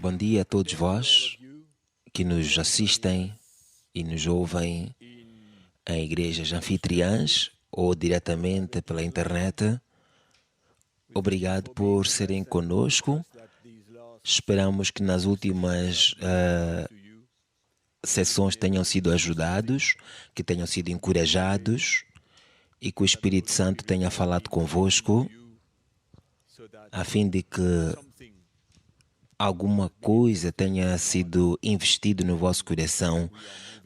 Bom dia a todos vós que nos assistem e nos ouvem em igrejas anfitriãs ou diretamente pela internet. Obrigado por serem conosco. Esperamos que nas últimas sessões tenham sido ajudados, que tenham sido encorajados e que o Espírito Santo tenha falado convosco a fim de que alguma coisa tenha sido investido no vosso coração.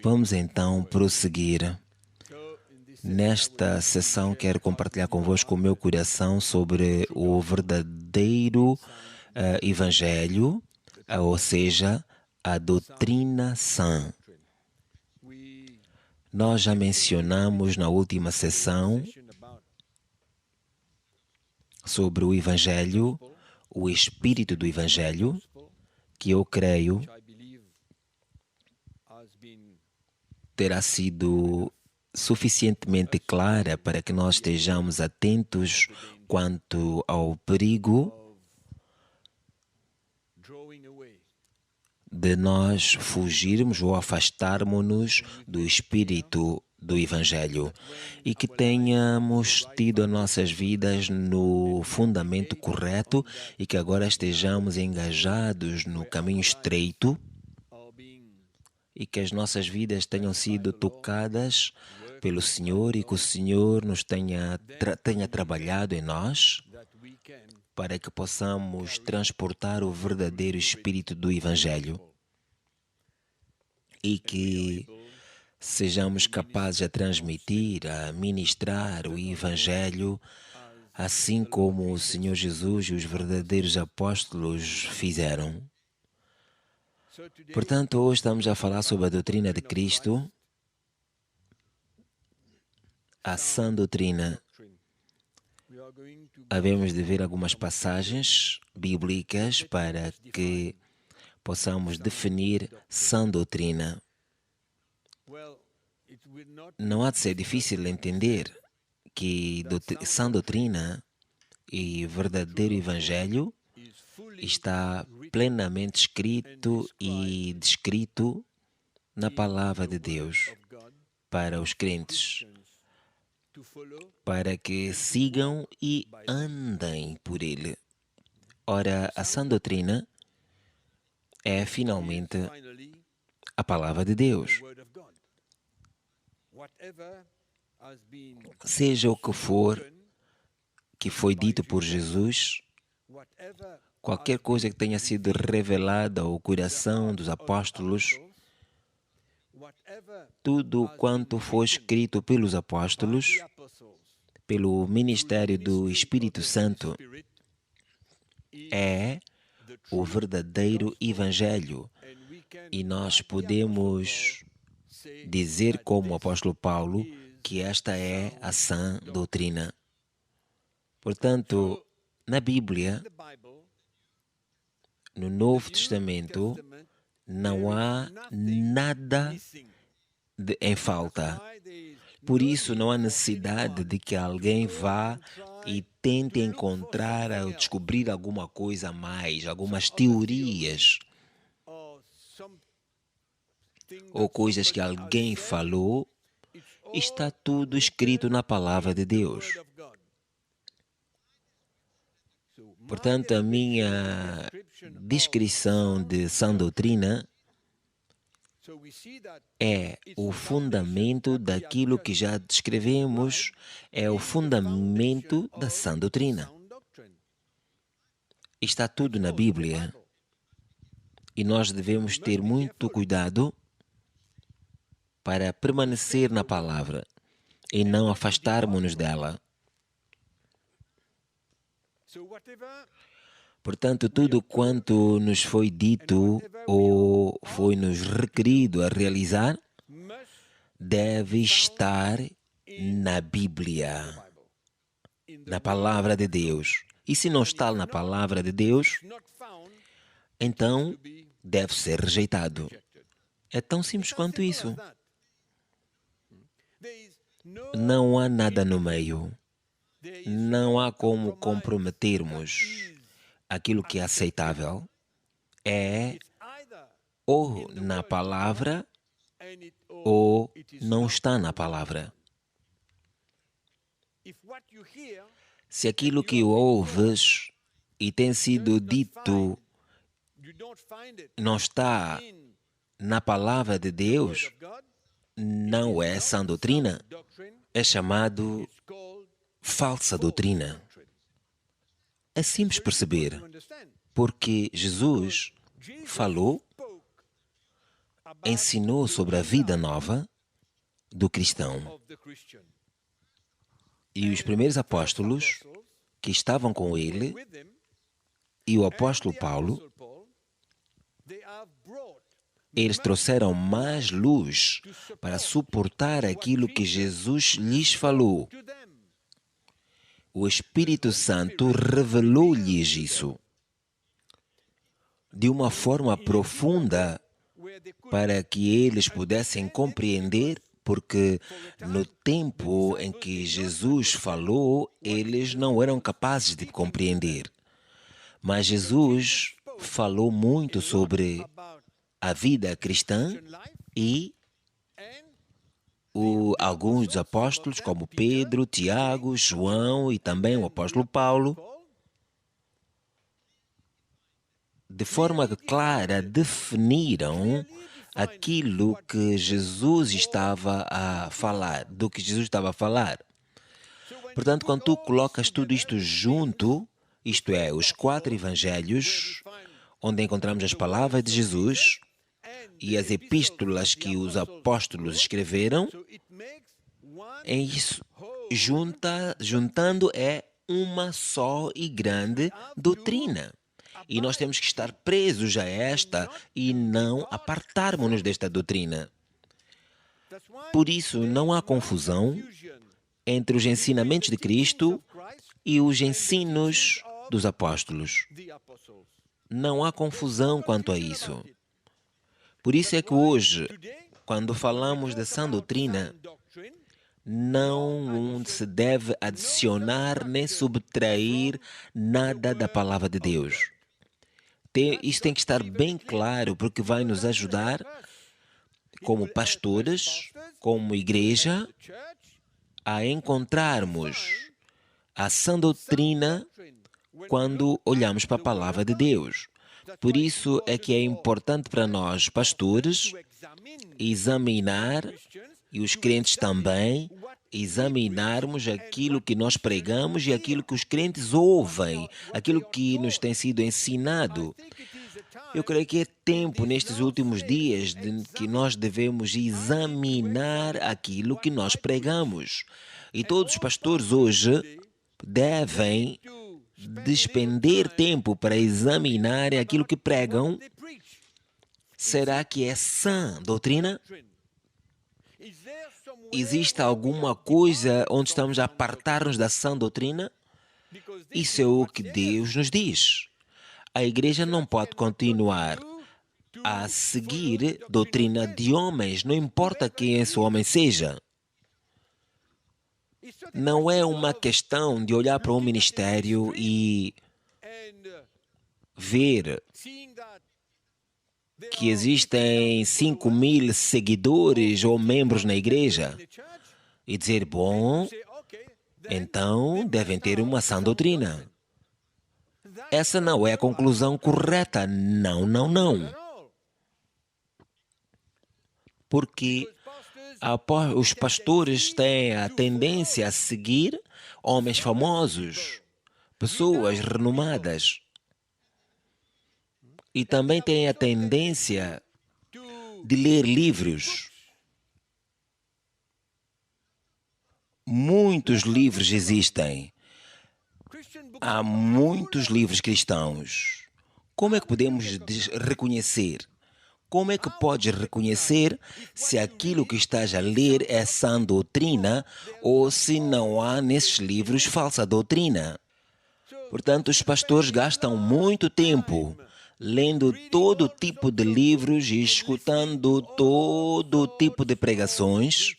Vamos então prosseguir. Nesta sessão quero compartilhar convosco o meu coração sobre o verdadeiro Evangelho, ou seja, a doutrina sã. Nós já mencionamos na última sessão sobre o Evangelho, o espírito do Evangelho, que eu creio terá sido suficientemente clara para que nós estejamos atentos quanto ao perigo de nós fugirmos ou afastarmos-nos do espírito do Evangelho e que tenhamos tido as nossas vidas no fundamento correto e que agora estejamos engajados no caminho estreito e que as nossas vidas tenham sido tocadas pelo Senhor e que o Senhor nos tenha trabalhado em nós para que possamos transportar o verdadeiro espírito do Evangelho e que sejamos capazes de transmitir, a ministrar o Evangelho, assim como o Senhor Jesus e os verdadeiros apóstolos fizeram. Portanto, hoje estamos a falar sobre a doutrina de Cristo, a sã doutrina. Havemos de ver algumas passagens bíblicas para que possamos definir sã doutrina. Não há de ser difícil entender que sã doutrina e verdadeiro Evangelho está plenamente escrito e descrito na Palavra de Deus para os crentes, para que sigam e andem por ele. Ora, a sã doutrina é finalmente a Palavra de Deus. Seja o que for que foi dito por Jesus, qualquer coisa que tenha sido revelada ao coração dos apóstolos, tudo quanto foi escrito pelos apóstolos, pelo ministério do Espírito Santo, é o verdadeiro Evangelho. E nós podemos dizer, como o apóstolo Paulo, que esta é a sã doutrina. Portanto, na Bíblia, no Novo Testamento, não há nada em falta. Por isso, não há necessidade de que alguém vá e tente encontrar ou descobrir alguma coisa a mais, algumas teorias ou coisas que alguém falou. Está tudo escrito na Palavra de Deus. Portanto, a minha descrição de sã doutrina é o fundamento daquilo que já descrevemos, é o fundamento da sã doutrina. Está tudo na Bíblia e nós devemos ter muito cuidado para permanecer na palavra e não afastarmos-nos dela. Portanto, tudo quanto nos foi dito ou foi-nos requerido a realizar deve estar na Bíblia, na Palavra de Deus. E se não está na Palavra de Deus, então deve ser rejeitado. É tão simples quanto isso. Não há nada no meio. Não há como comprometermos aquilo que é aceitável é ou na palavra ou não está na palavra. Se aquilo que ouves e tem sido dito não está na palavra de Deus, não é sã doutrina, é chamado falsa doutrina. É simples perceber, porque Jesus falou, ensinou sobre a vida nova do cristão. E os primeiros apóstolos que estavam com ele, e o apóstolo Paulo, eles trouxeram mais luz para suportar aquilo que Jesus lhes falou. O Espírito Santo revelou-lhes isso de uma forma profunda para que eles pudessem compreender, porque no tempo em que Jesus falou, eles não eram capazes de compreender. Mas Jesus falou muito sobre a vida cristã e alguns dos apóstolos, como Pedro, Tiago, João e também o apóstolo Paulo, de forma clara definiram aquilo que Jesus estava a falar, do que Jesus estava a falar. Portanto, quando tu colocas tudo isto junto, isto é, os 4 evangelhos, onde encontramos as palavras de Jesus e as epístolas que os apóstolos escreveram, é isso, juntando é uma só e grande doutrina. E nós temos que estar presos a esta e não apartarmos-nos desta doutrina. Por isso, não há confusão entre os ensinamentos de Cristo e os ensinos dos apóstolos. Não há confusão quanto a isso. Por isso é que hoje, quando falamos de sã doutrina, não se deve adicionar nem subtrair nada da palavra de Deus. Isso tem que estar bem claro, porque vai nos ajudar, como pastores, como igreja, a encontrarmos a sã doutrina quando olhamos para a palavra de Deus. Por isso é que é importante para nós, pastores, examinar, e os crentes também, examinarmos aquilo que nós pregamos e aquilo que os crentes ouvem, aquilo que nos tem sido ensinado. Eu creio que é tempo, nestes últimos dias, de que nós devemos examinar aquilo que nós pregamos. E todos os pastores hoje devem despender tempo para examinar aquilo que pregam. Será que é sã doutrina? Existe alguma coisa onde estamos a apartar-nos da sã doutrina? Isso é o que Deus nos diz. A igreja não pode continuar a seguir doutrina de homens, não importa quem esse homem seja. Não é uma questão de olhar para um ministério e ver que existem 5.000 seguidores ou membros na igreja e dizer, bom, então devem ter uma sã doutrina. Essa não é a conclusão correta. Não, não, não. Porque os pastores têm a tendência a seguir homens famosos, pessoas renomadas. E também têm a tendência de ler livros. Muitos livros existem. Há muitos livros cristãos. Como é que podemos reconhecer? Como é que podes reconhecer se aquilo que estás a ler é sã doutrina ou se não há nesses livros falsa doutrina? Portanto, os pastores gastam muito tempo lendo todo tipo de livros e escutando todo tipo de pregações.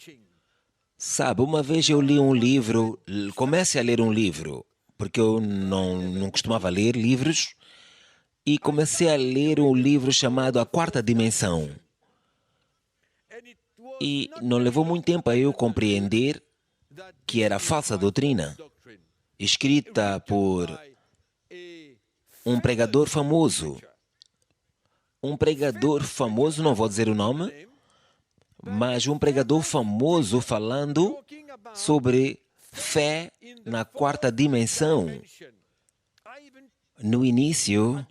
Sabe, uma vez eu li um livro, comecei a ler um livro, porque eu não costumava ler livros, e comecei a ler um livro chamado A Quarta Dimensão. E não levou muito tempo a eu compreender que era falsa doutrina, escrita por um pregador famoso. Um pregador famoso, não vou dizer o nome, mas um pregador famoso falando sobre fé na quarta dimensão. No início,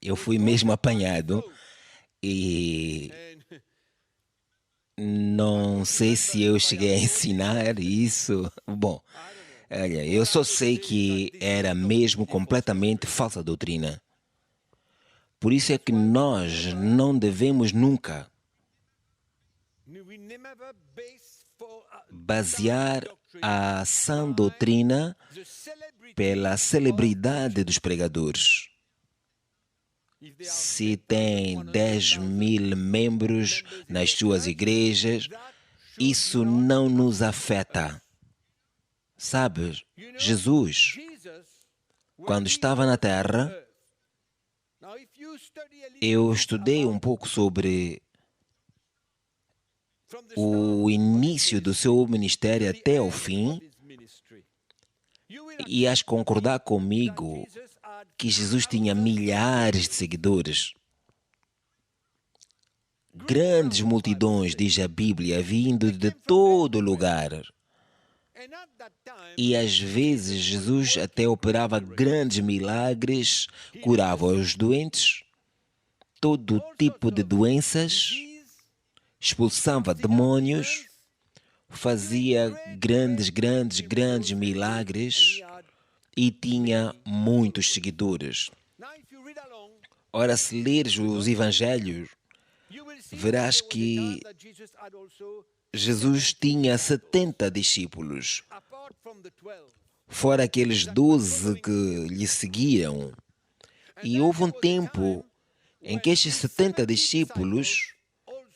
eu fui mesmo apanhado e não sei se eu cheguei a ensinar isso. Bom, olha, eu só sei que era mesmo completamente falsa doutrina. Por isso é que nós não devemos nunca basear a sã doutrina pela celebridade dos pregadores. Se tem 10.000 membros nas suas igrejas, isso não nos afeta. Sabe, Jesus, quando estava na Terra, eu estudei um pouco sobre o início do seu ministério até o fim, e has concordar comigo que Jesus tinha milhares de seguidores. Grandes multidões, diz a Bíblia, vindo de todo lugar. E às vezes Jesus até operava grandes milagres, curava os doentes, todo tipo de doenças, expulsava demônios, fazia grandes milagres e tinha muitos seguidores. Ora, se leres os evangelhos, verás que Jesus tinha 70 discípulos, fora aqueles 12 que lhe seguiam. E houve um tempo em que estes 70 discípulos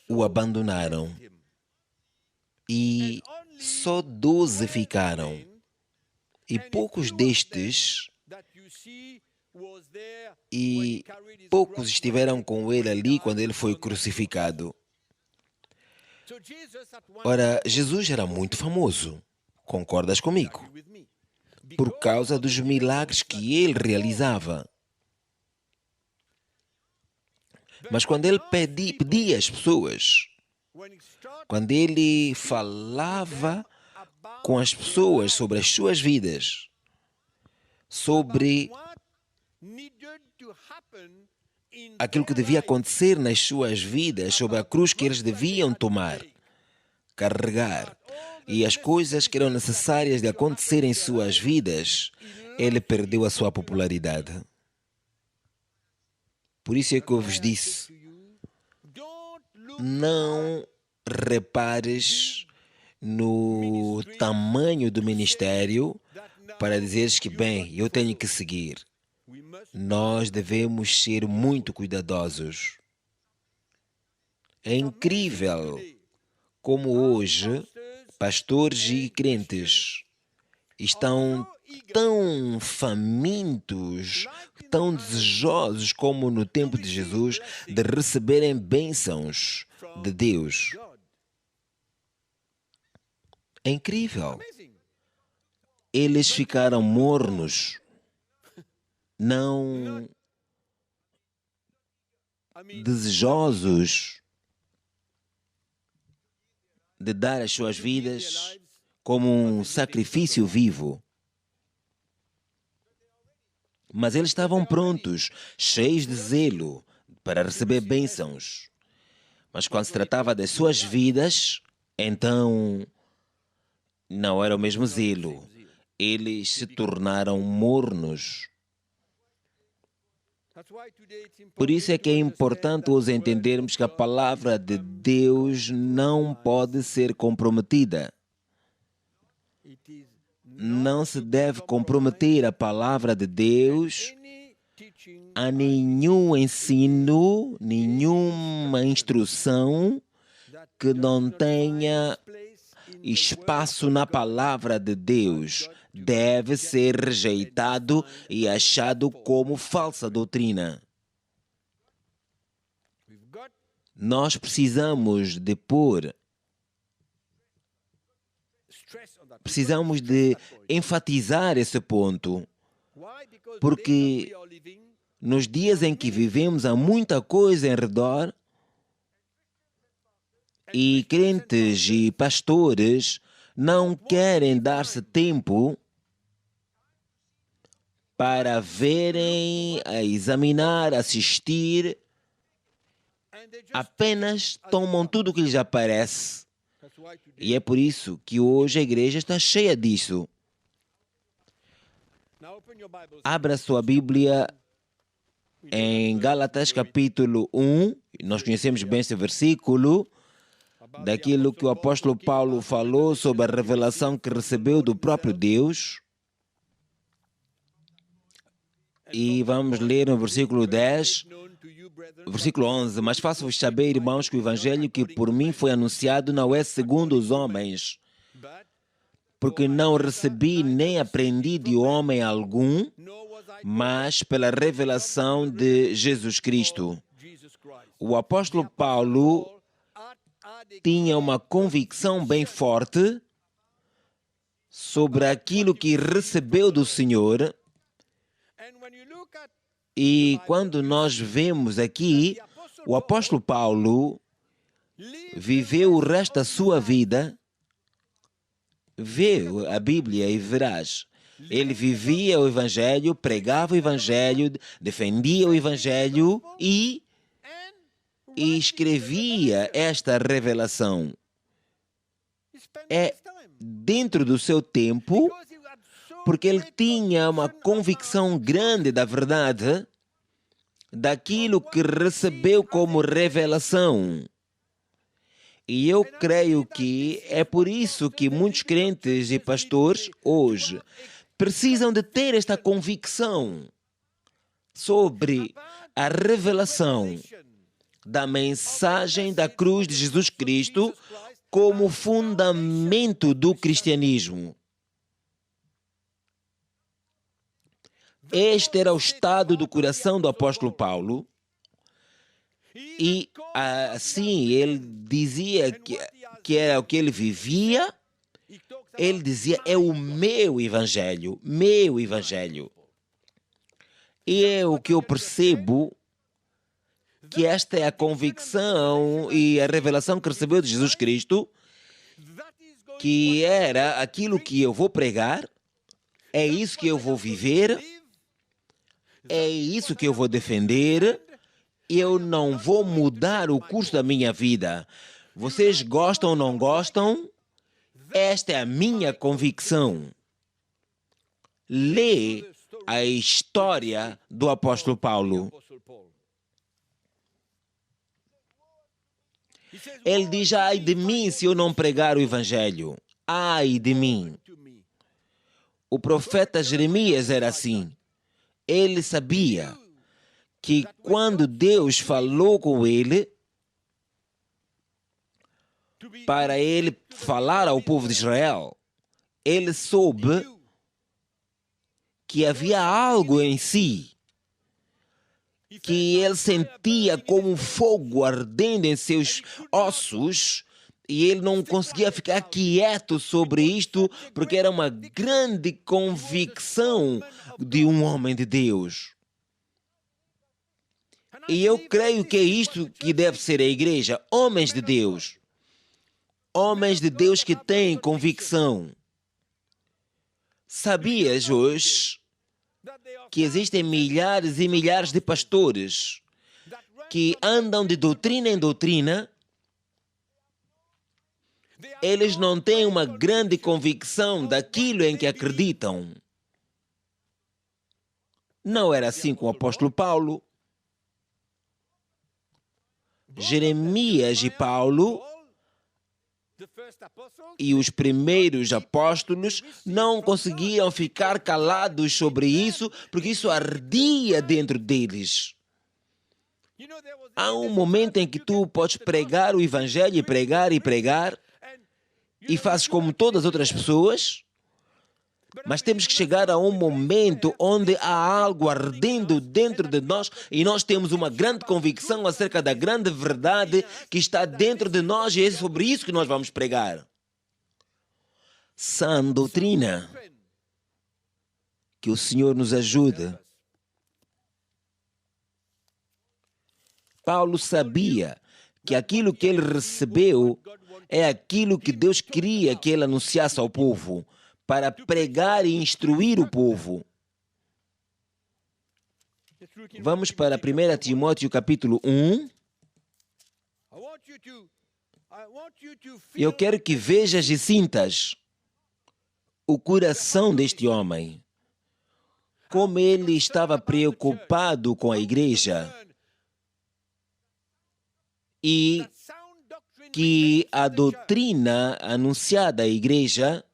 o abandonaram. E só 12 ficaram. E poucos estiveram com ele ali quando ele foi crucificado. Ora, Jesus era muito famoso, concordas comigo? Por causa dos milagres que ele realizava. Mas quando ele pedia às pessoas, quando ele falava com as pessoas sobre as suas vidas, sobre aquilo que devia acontecer nas suas vidas, sobre a cruz que eles deviam tomar, carregar, e as coisas que eram necessárias de acontecer em suas vidas, ele perdeu a sua popularidade. Por isso é que eu vos disse, não repares no tamanho do ministério para dizeres que, bem, eu tenho que seguir. Nós devemos ser muito cuidadosos. É incrível como hoje pastores e crentes estão tão famintos, tão desejosos como no tempo de Jesus de receberem bênçãos de Deus. É incrível. Eles ficaram mornos, não desejosos de dar as suas vidas como um sacrifício vivo. Mas eles estavam prontos, cheios de zelo, para receber bênçãos. Mas quando se tratava das suas vidas, então não era o mesmo zelo. Eles se tornaram mornos. Por isso é que é importante hoje entendermos que a palavra de Deus não pode ser comprometida. Não se deve comprometer a palavra de Deus a nenhum ensino, nenhuma instrução que não tenha espaço na palavra de Deus deve ser rejeitado e achado como falsa doutrina. Nós precisamos de enfatizar esse ponto, porque nos dias em que vivemos há muita coisa em redor e crentes e pastores não querem dar-se tempo para verem, a examinar, assistir, apenas tomam tudo o que lhes aparece. E é por isso que hoje a igreja está cheia disso. Abra sua Bíblia em Gálatas capítulo 1. Nós conhecemos bem esse versículo, daquilo que o apóstolo Paulo falou sobre a revelação que recebeu do próprio Deus. E vamos ler no versículo 10, versículo 11. Mas faço-vos saber, irmãos, que o evangelho que por mim foi anunciado não é segundo os homens, porque não recebi nem aprendi de homem algum, mas pela revelação de Jesus Cristo. O apóstolo Paulo tinha uma convicção bem forte sobre aquilo que recebeu do Senhor. E quando nós vemos aqui, o apóstolo Paulo viveu o resto da sua vida, vê a Bíblia e verás. Ele vivia o Evangelho, pregava o Evangelho, defendia o Evangelho e escrevia esta revelação. É dentro do seu tempo, porque ele tinha uma convicção grande da verdade, daquilo que recebeu como revelação. E eu creio que é por isso que muitos crentes e pastores hoje precisam de ter esta convicção sobre a revelação da mensagem da cruz de Jesus Cristo como fundamento do cristianismo. Este era o estado do coração do apóstolo Paulo. E assim ele dizia que era o que ele vivia. Ele dizia, é o meu evangelho, meu evangelho. E é o que eu percebo, que esta é a convicção e a revelação que recebeu de Jesus Cristo, que era aquilo que eu vou pregar, é isso que eu vou viver, é isso que eu vou defender. Eu não vou mudar o curso da minha vida. Vocês gostam ou não gostam? Esta é a minha convicção. Lê a história do apóstolo Paulo. Ele diz, ai de mim se eu não pregar o evangelho. Ai de mim. O profeta Jeremias era assim. Ele sabia que quando Deus falou com ele, para ele falar ao povo de Israel, ele soube que havia algo em si, que ele sentia como um fogo ardendo em seus ossos, e ele não conseguia ficar quieto sobre isto, porque era uma grande convicção de um homem de Deus. E eu creio que é isto que deve ser a igreja, homens de Deus. Homens de Deus que têm convicção. Sabias hoje que existem milhares e milhares de pastores que andam de doutrina em doutrina? Eles não têm uma grande convicção daquilo em que acreditam. Não era assim com o apóstolo Paulo. Jeremias e Paulo e os primeiros apóstolos não conseguiam ficar calados sobre isso, porque isso ardia dentro deles. Há um momento em que tu podes pregar o evangelho e pregar, e fazes como todas as outras pessoas, mas temos que chegar a um momento onde há algo ardendo dentro de nós e nós temos uma grande convicção acerca da grande verdade que está dentro de nós e é sobre isso que nós vamos pregar. Sã doutrina. Que o Senhor nos ajude. Paulo sabia que aquilo que ele recebeu é aquilo que Deus queria que ele anunciasse ao povo, para pregar e instruir o povo. Vamos para 1 Timóteo capítulo 1. Eu quero que vejas e sintas o coração deste homem, como ele estava preocupado com a igreja e que a doutrina anunciada à igreja,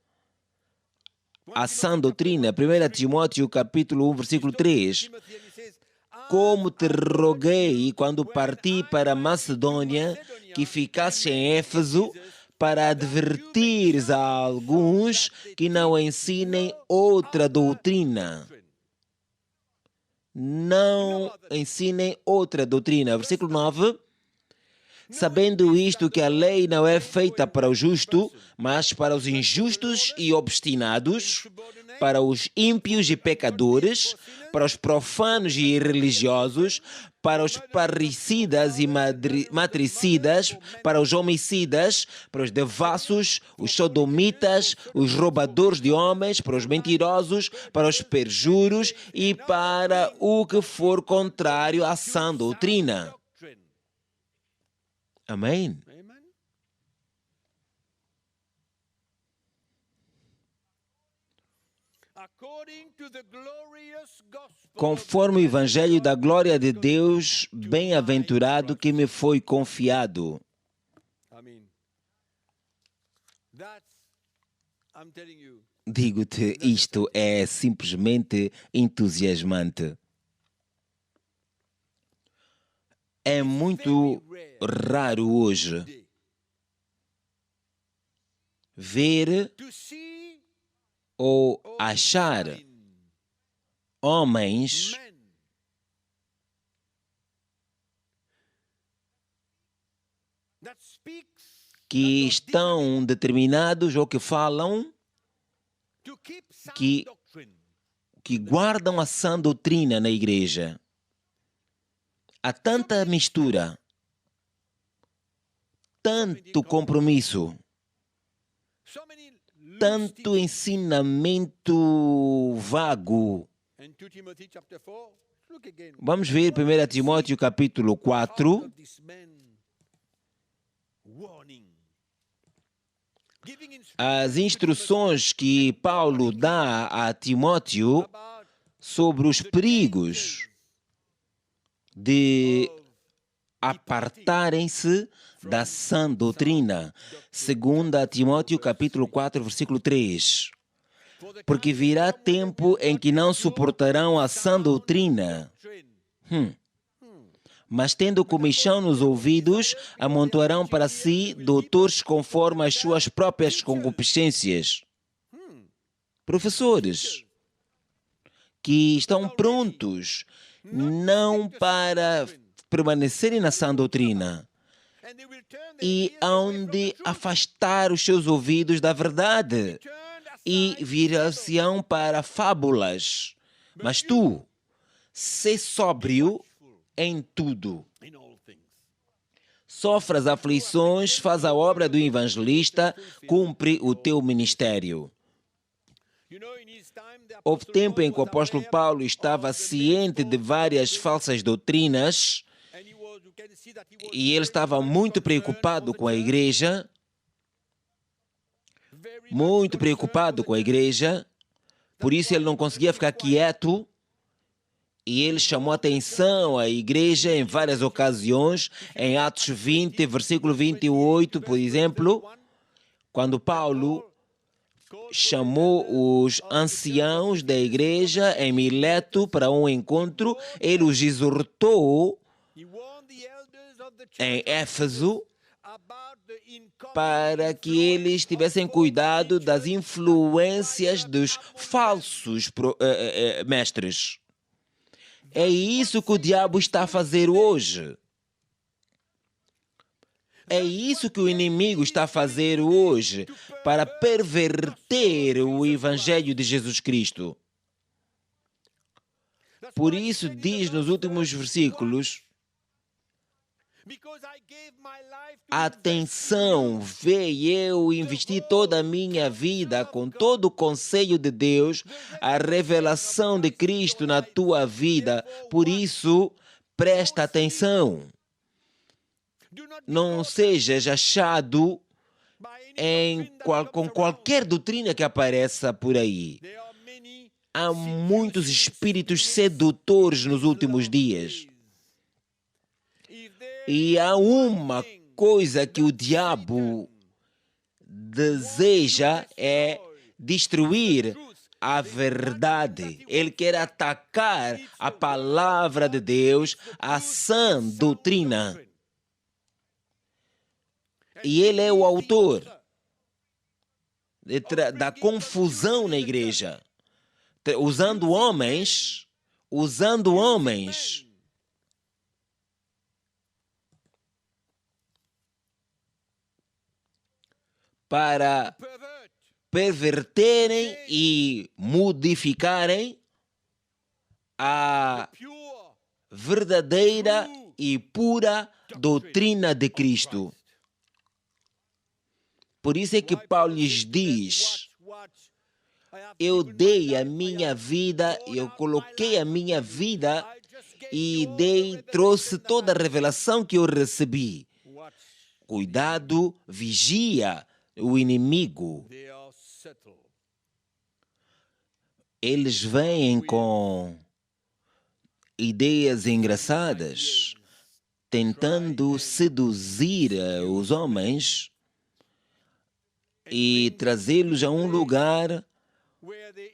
a sã doutrina, 1 Timóteo capítulo 1, versículo 3, como te roguei quando parti para Macedônia, que ficasse em Éfeso, para advertires a alguns que não ensinem outra doutrina. Não ensinem outra doutrina. Versículo 9. Sabendo isto que a lei não é feita para o justo, mas para os injustos e obstinados, para os ímpios e pecadores, para os profanos e irreligiosos, para os parricidas e matricidas, para os homicidas, para os devassos, os sodomitas, os roubadores de homens, para os mentirosos, para os perjuros e para o que for contrário à sã doutrina. Amém? Conforme o Evangelho da glória de Deus, bem-aventurado que me foi confiado. Digo-te, isto é simplesmente entusiasmante. É muito raro hoje ver ou achar homens que estão determinados ou que falam que guardam a sã doutrina na igreja. Há tanta mistura, tanto compromisso, tanto ensinamento vago. Vamos ver 1 Timóteo capítulo 4. As instruções que Paulo dá a Timóteo sobre os perigos de apartarem-se da sã doutrina. 2 Timóteo capítulo 4, versículo 3. Porque virá tempo em que não suportarão a sã doutrina. Mas tendo comichão nos ouvidos, amontoarão para si doutores conforme as suas próprias concupiscências. Professores que estão prontos não para permanecerem na sã doutrina e hão de afastar os seus ouvidos da verdade e virar-se-ão para fábulas. Mas tu, sê sóbrio em tudo. Sofre as aflições, faz a obra do evangelista, cumpre o teu ministério. Houve tempo em que o apóstolo Paulo estava ciente de várias falsas doutrinas e ele estava muito preocupado com a igreja, por isso ele não conseguia ficar quieto e ele chamou atenção à igreja em várias ocasiões, em Atos 20, versículo 28, por exemplo, quando Paulo chamou os anciãos da igreja em Mileto para um encontro, ele os exortou em Éfeso para que eles tivessem cuidado das influências dos falsos mestres. É isso que o diabo está a fazer hoje. É isso que o inimigo está a fazer hoje para perverter o Evangelho de Jesus Cristo. Por isso diz nos últimos versículos: atenção, vê, eu investi toda a minha vida com todo o conselho de Deus, a revelação de Cristo na tua vida. Por isso, presta atenção. Não sejas achado com qualquer doutrina que apareça por aí. Há muitos espíritos sedutores nos últimos dias. E há uma coisa que o diabo deseja é destruir a verdade. Ele quer atacar a palavra de Deus, a sã doutrina. E ele é o autor da confusão na igreja, usando homens para perverterem e modificarem a verdadeira e pura doutrina de Cristo. Por isso é que Paulo lhes diz: eu dei a minha vida, eu coloquei a minha vida e trouxe toda a revelação que eu recebi. Cuidado, vigia o inimigo. Eles vêm com ideias engraçadas, tentando seduzir os homens e trazê-los a um lugar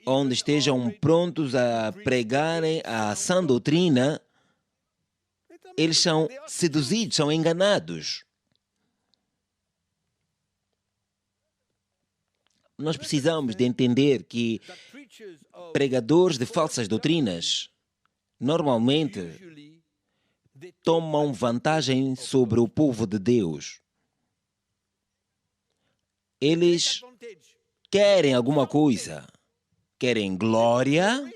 onde estejam prontos a pregarem a sã doutrina. Eles são seduzidos, são enganados. Nós precisamos de entender que pregadores de falsas doutrinas normalmente tomam vantagem sobre o povo de Deus. Eles querem alguma coisa, querem glória.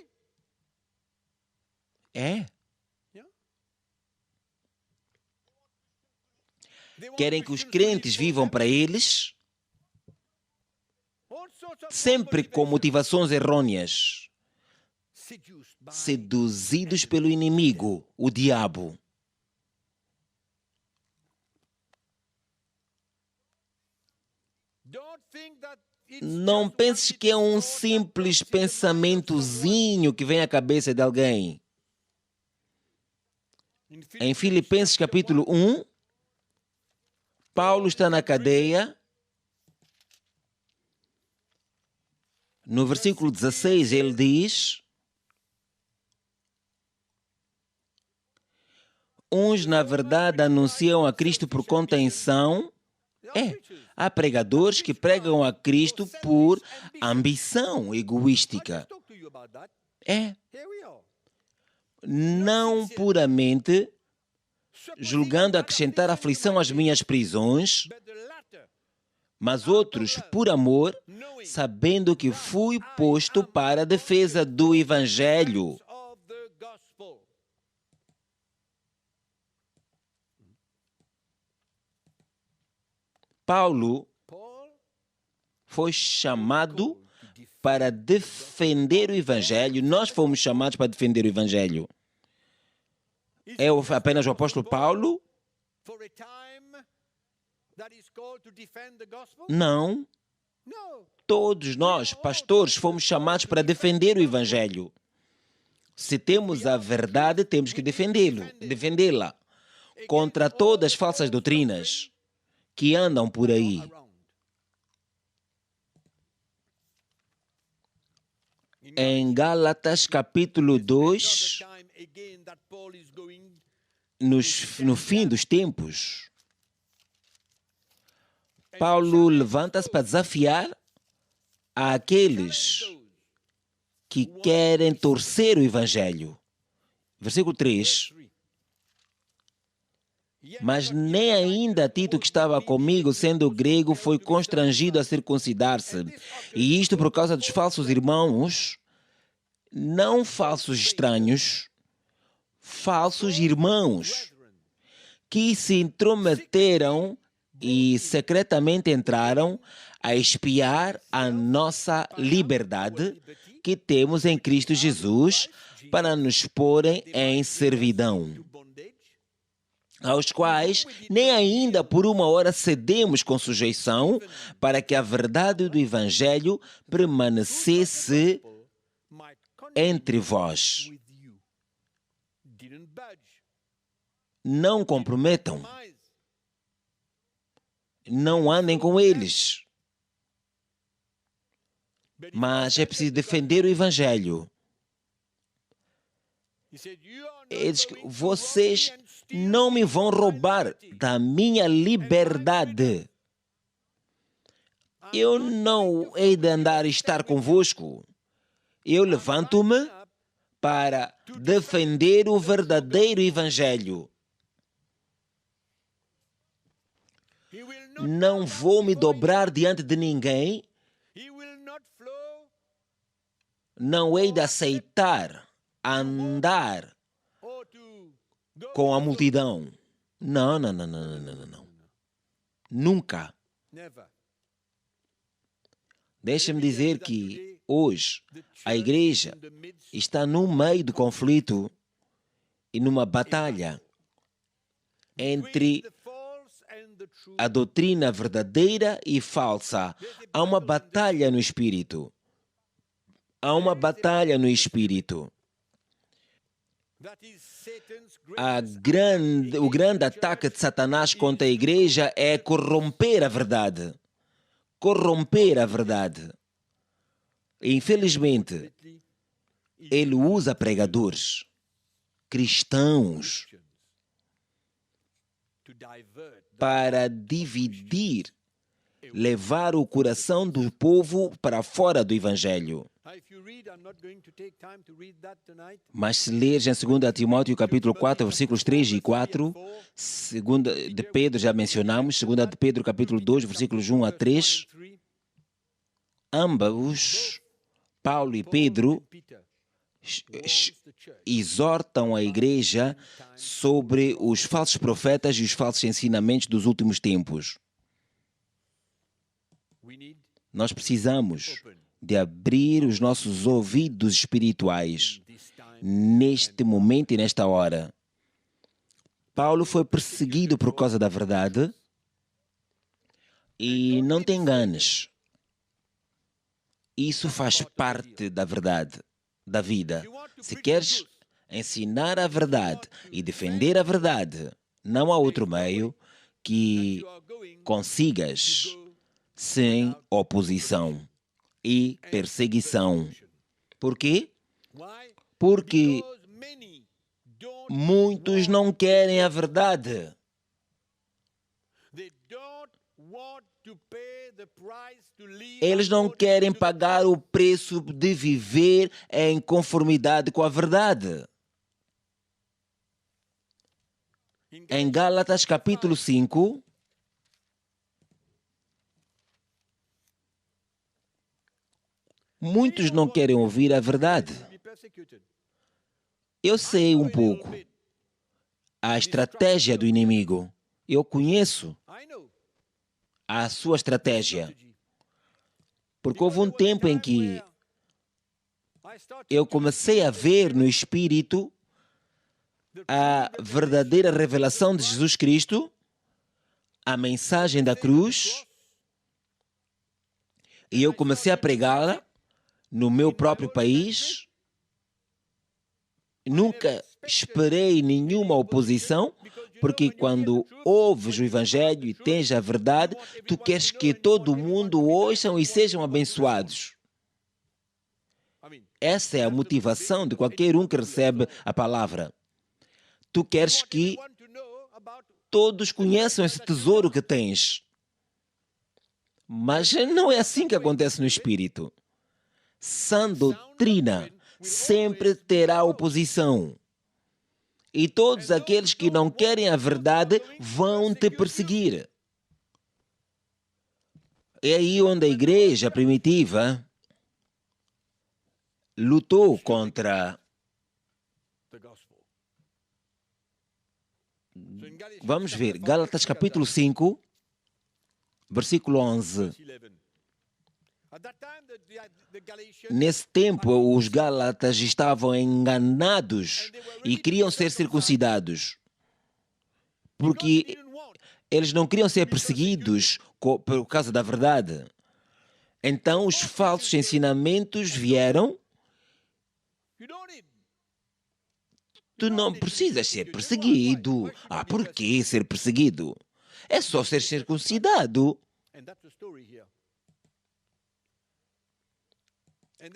Querem que os crentes vivam para eles, sempre com motivações errôneas, seduzidos pelo inimigo, o diabo. Não penses que é um simples pensamentozinho que vem à cabeça de alguém. Em Filipenses capítulo 1, Paulo está na cadeia. No versículo 16 ele diz: uns na verdade anunciam a Cristo por contenção. Há pregadores que pregam a Cristo por ambição egoística. Não puramente julgando acrescentar aflição às minhas prisões, mas outros por amor, sabendo que fui posto para a defesa do Evangelho. Paulo foi chamado para defender o Evangelho. Nós fomos chamados para defender o Evangelho. É apenas o apóstolo Paulo? Não. Todos nós, pastores, fomos chamados para defender o Evangelho. Se temos a verdade, temos que defendê-la contra todas as falsas doutrinas que andam por aí. Em Gálatas capítulo 2, no fim dos tempos, Paulo levanta-se para desafiar aqueles que querem torcer o Evangelho. Versículo 3. Mas nem ainda Tito, que estava comigo, sendo grego, foi constrangido a circuncidar-se. E isto por causa dos falsos irmãos, não falsos estranhos, falsos irmãos, que se intrometeram e secretamente entraram a espiar a nossa liberdade que temos em Cristo Jesus para nos porem em servidão, aos quais nem ainda por uma hora cedemos com sujeição, para que a verdade do Evangelho permanecesse entre vós. Não comprometam. Não andem com eles. Mas é preciso defender o Evangelho. Ele diz que vocês não me vão roubar da minha liberdade. Eu não hei de andar e estar convosco. Eu levanto-me para defender o verdadeiro Evangelho. Não vou me dobrar diante de ninguém. Não hei de aceitar andar com a multidão. Não. Nunca. Deixa-me dizer que hoje a igreja está no meio do conflito e numa batalha entre a doutrina verdadeira e falsa. Há uma batalha no espírito. Há uma batalha no espírito. O grande ataque de Satanás contra a igreja é corromper a verdade. Corromper a verdade. Infelizmente, ele usa pregadores, cristãos, para dividir, levar o coração do povo para fora do Evangelho. Mas se leres em 2 Timóteo capítulo 4, versículos 3 e 4, 2 de Pedro já mencionamos, 2 de Pedro capítulo 2, versículos 1 a 3, ambos, Paulo e Pedro, exortam a igreja sobre os falsos profetas e os falsos ensinamentos dos últimos tempos. Nós precisamos de abrir os nossos ouvidos espirituais neste momento e nesta hora. Paulo foi perseguido por causa da verdade e não te enganes. Isso faz parte da verdade, da vida. Se queres ensinar a verdade e defender a verdade, não há outro meio que consigas sem oposição e perseguição. Por quê? Porque muitos não querem a verdade. Eles não querem pagar o preço de viver em conformidade com a verdade. Em Gálatas capítulo 5, muitos não querem ouvir a verdade. Eu sei um pouco a estratégia do inimigo. Eu conheço a sua estratégia. Porque houve um tempo em que eu comecei a ver no Espírito a verdadeira revelação de Jesus Cristo, a mensagem da cruz, e eu comecei a pregá-la no meu próprio país. Nunca esperei nenhuma oposição, porque quando ouves o Evangelho e tens a verdade, tu queres que todo mundo ouçam e sejam abençoados. Essa é a motivação de qualquer um que recebe a palavra. Tu queres que todos conheçam esse tesouro que tens. Mas não é assim que acontece no Espírito. Sã doutrina sempre terá oposição. E todos aqueles que não querem a verdade vão te perseguir. É aí onde a igreja primitiva lutou contra. Vamos ver, Gálatas capítulo 5, versículo 11. Nesse tempo, os Gálatas estavam enganados e queriam ser circuncidados, porque eles não queriam ser perseguidos por causa da verdade. Então, os falsos ensinamentos vieram. Tu não precisas ser perseguido. Por que ser perseguido? É só ser circuncidado.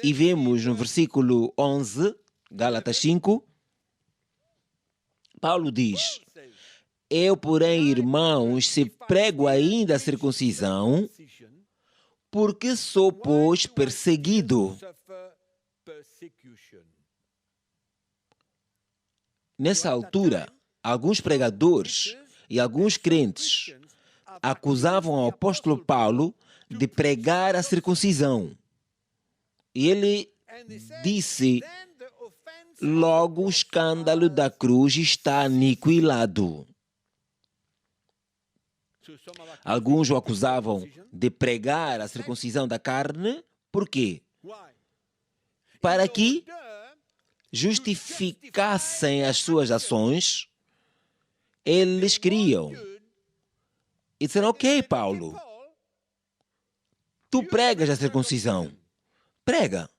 E vemos no versículo 11, Gálatas 5, Paulo diz: eu, porém, irmãos, se prego ainda a circuncisão, porque sou, pois, perseguido. Nessa altura, alguns pregadores e alguns crentes acusavam o apóstolo Paulo de pregar a circuncisão. E ele disse: logo o escândalo da cruz está aniquilado. Alguns o acusavam de pregar a circuncisão da carne. Por quê? Para que justificassem as suas ações. Eles criam. E disseram: ok, Paulo, tu pregas a circuncisão. Prega.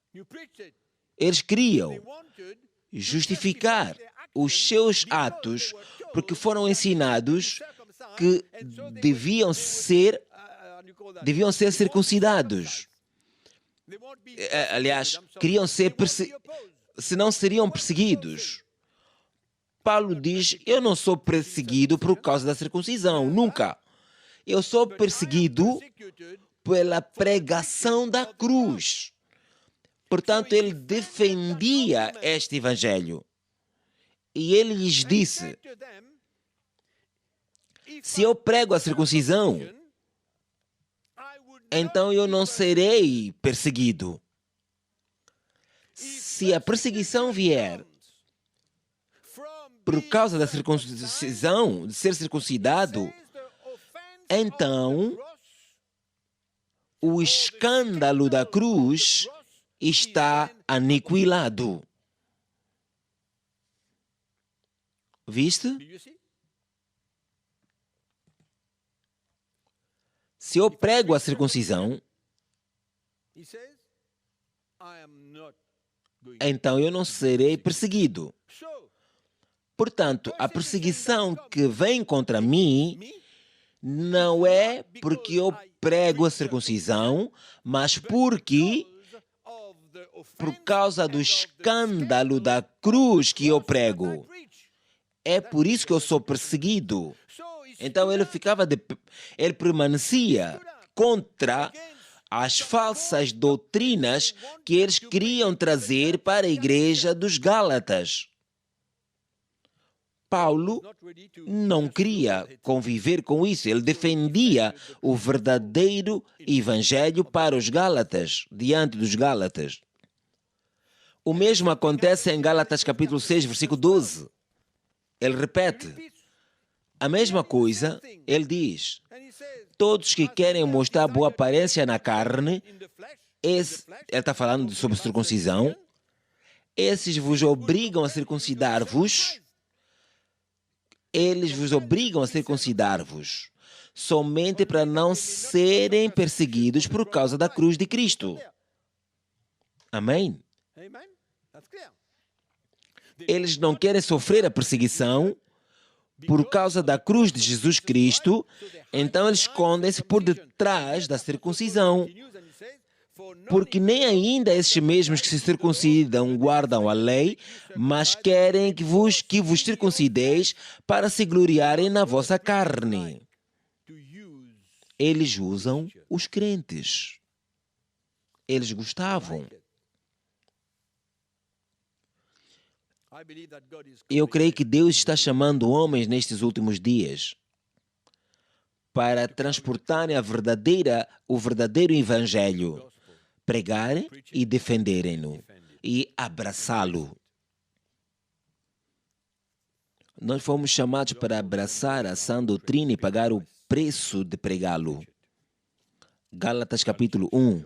Eles queriam justificar os seus atos porque foram ensinados que deviam ser circuncidados. Aliás, queriam ser senão seriam perseguidos. Paulo diz: eu não sou perseguido por causa da circuncisão, nunca. Eu sou perseguido pela pregação da cruz. Portanto, ele defendia este evangelho. E ele lhes disse: se eu prego a circuncisão, então eu não serei perseguido. Se a perseguição vier por causa da circuncisão, de ser circuncidado, então o escândalo da cruz está aniquilado. Viste? Se eu prego a circuncisão, então eu não serei perseguido. Portanto, a perseguição que vem contra mim não é porque eu prego a circuncisão, mas porque, por causa do escândalo da cruz que eu prego. É por isso que eu sou perseguido. Então ele permanecia contra as falsas doutrinas que eles queriam trazer para a igreja dos Gálatas. Paulo não queria conviver com isso. Ele defendia o verdadeiro evangelho para os Gálatas, diante dos Gálatas. O mesmo acontece em Gálatas capítulo 6, versículo 12. Ele repete a mesma coisa. Ele diz: todos que querem mostrar boa aparência na carne, ele está falando sobre circuncisão, esses vos obrigam a circuncidar-vos. Eles vos obrigam a circuncidar-vos somente para não serem perseguidos por causa da cruz de Cristo. Amém? Eles não querem sofrer a perseguição por causa da cruz de Jesus Cristo, então eles escondem-se por detrás da circuncisão. Porque nem ainda esses mesmos que se circuncidam guardam a lei, mas querem que vos circuncideis para se gloriarem na vossa carne. eles usam os crentes. Eles gostavam. Eu creio que Deus está chamando homens nestes últimos dias para transportarem o verdadeiro evangelho, pregarem e defenderem-no e abraçá-lo. Nós fomos chamados para abraçar a sã doutrina e pagar o preço de pregá-lo. Gálatas capítulo 1.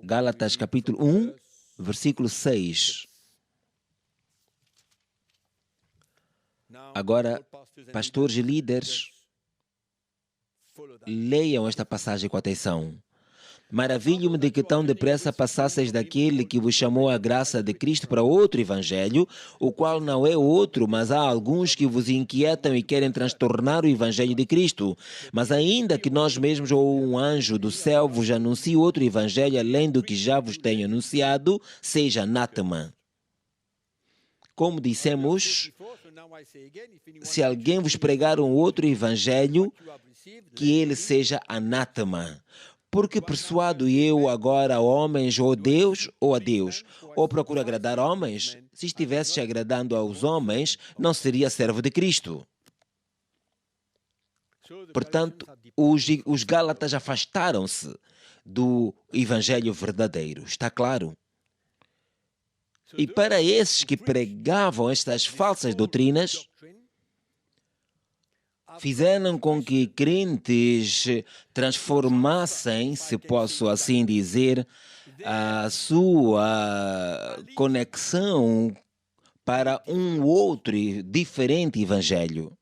Gálatas capítulo 1, versículo 6. Agora, pastores e líderes, leiam esta passagem com atenção. Maravilho-me de que tão depressa passasseis daquele que vos chamou a graça de Cristo para outro evangelho, o qual não é outro, mas há alguns que vos inquietam e querem transtornar o evangelho de Cristo. Mas ainda que nós mesmos ou um anjo do céu vos anuncie outro evangelho além do que já vos tenho anunciado, seja anátema. Como dissemos, se alguém vos pregar um outro evangelho, que ele seja anátema. Porque persuado eu agora a homens ou Deus ou a Deus? Ou procuro agradar homens? Se estivesse agradando aos homens, não seria servo de Cristo. Portanto, os Gálatas afastaram-se do evangelho verdadeiro. Está claro? E para esses que pregavam estas falsas doutrinas, fizeram com que crentes transformassem, se posso assim dizer, a sua conexão para um outro diferente evangelho.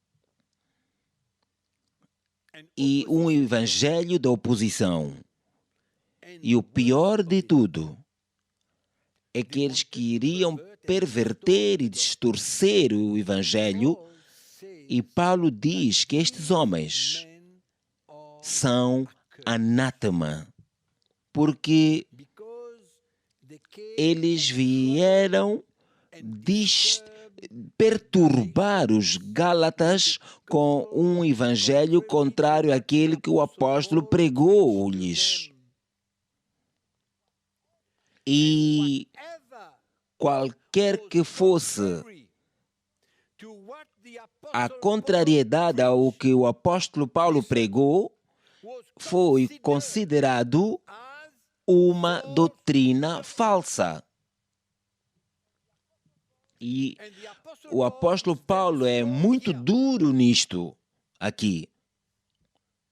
E um evangelho da oposição. E o pior de tudo é que eles queriam perverter e distorcer o evangelho. E Paulo diz que estes homens são anátema, porque eles vieram perturbar os Gálatas com um evangelho contrário àquele que o apóstolo pregou-lhes. E qualquer que fosse a contrariedade ao que o apóstolo Paulo pregou, foi considerado uma doutrina falsa. E o apóstolo Paulo é muito duro nisto aqui.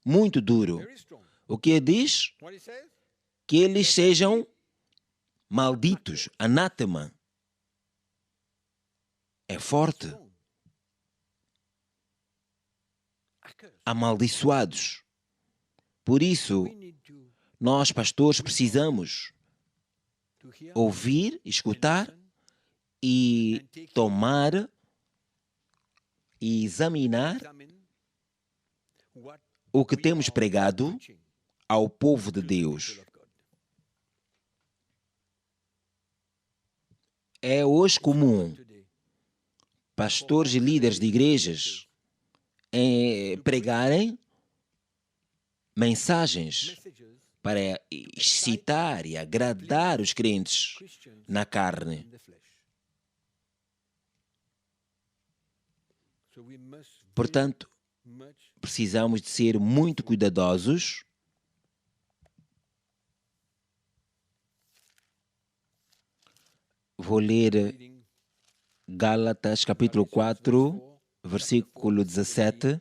Muito duro. O que diz? Que eles sejam malditos, anátema. É forte. Amaldiçoados. Por isso, nós, pastores, precisamos ouvir, escutar e tomar e examinar o que temos pregado ao povo de Deus. É hoje comum pastores e líderes de igrejas pregarem mensagens para excitar e agradar os crentes na carne. Portanto, precisamos de ser muito cuidadosos Vou ler Gálatas capítulo 4, versículo 17.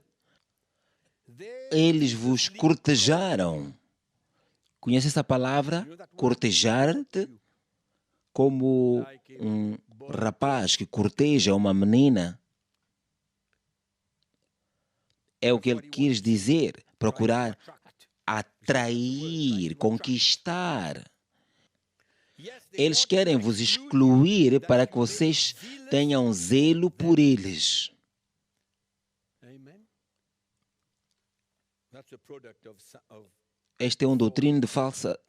Eles vos cortejaram. Conhece essa palavra? Cortejar-te? Como um rapaz que corteja uma menina. É o que ele quis dizer. Procurar atrair, conquistar. Eles querem vos excluir para que vocês tenham zelo por eles. Este é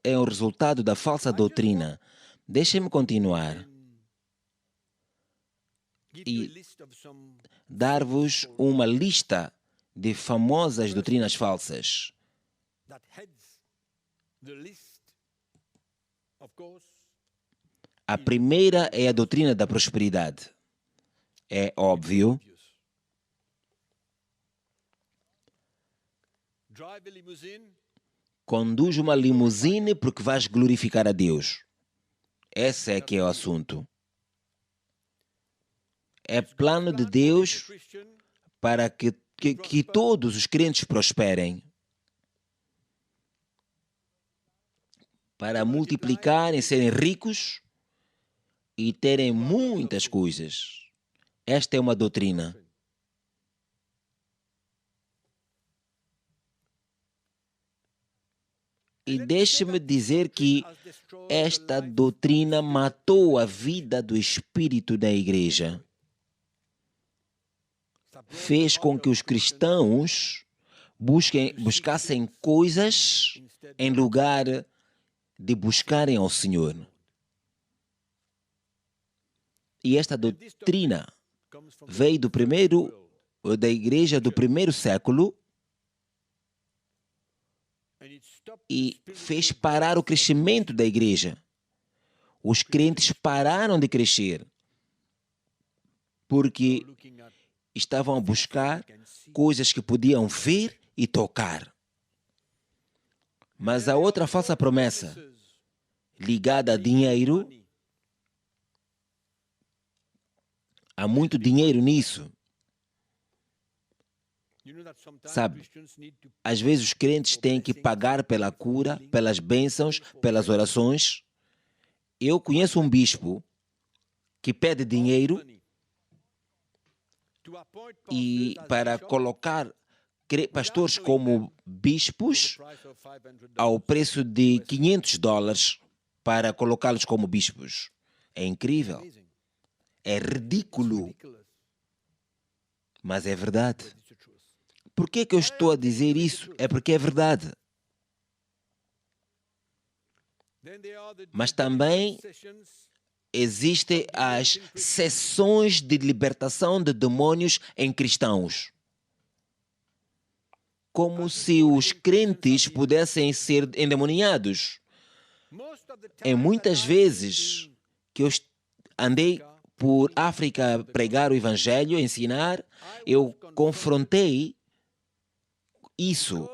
é um resultado da falsa doutrina. Deixem-me continuar. e dar-vos uma lista de famosas doutrinas falsas. A primeira é a doutrina da prosperidade. É óbvio. Conduz uma limusine porque vais glorificar a Deus. Esse é que é o assunto. É plano de Deus para que todos os crentes prosperem. Para multiplicarem, serem ricos e terem muitas coisas. Esta é uma doutrina. E deixe-me dizer que esta doutrina matou a vida do espírito da igreja. Fez com que os cristãos buscassem coisas em lugar de buscarem ao Senhor. E esta doutrina veio da igreja do primeiro século e fez parar o crescimento da igreja. Os crentes pararam de crescer porque estavam a buscar coisas que podiam ver e tocar. Mas a outra falsa promessa, ligada a dinheiro, há muito dinheiro nisso. Sabe, às vezes os crentes têm que pagar pela cura, pelas bênçãos, pelas orações. Eu conheço um bispo que pede dinheiro e para colocar pastores como bispos ao preço de $500 para colocá-los como bispos. É incrível. É ridículo. Mas é verdade. Por que eu estou a dizer isso? É porque é verdade. Mas também existem as sessões de libertação de demônios em cristãos. Como se os crentes pudessem ser endemoniados. Em muitas vezes que eu andei por África a pregar o Evangelho, ensinar, eu confrontei isso.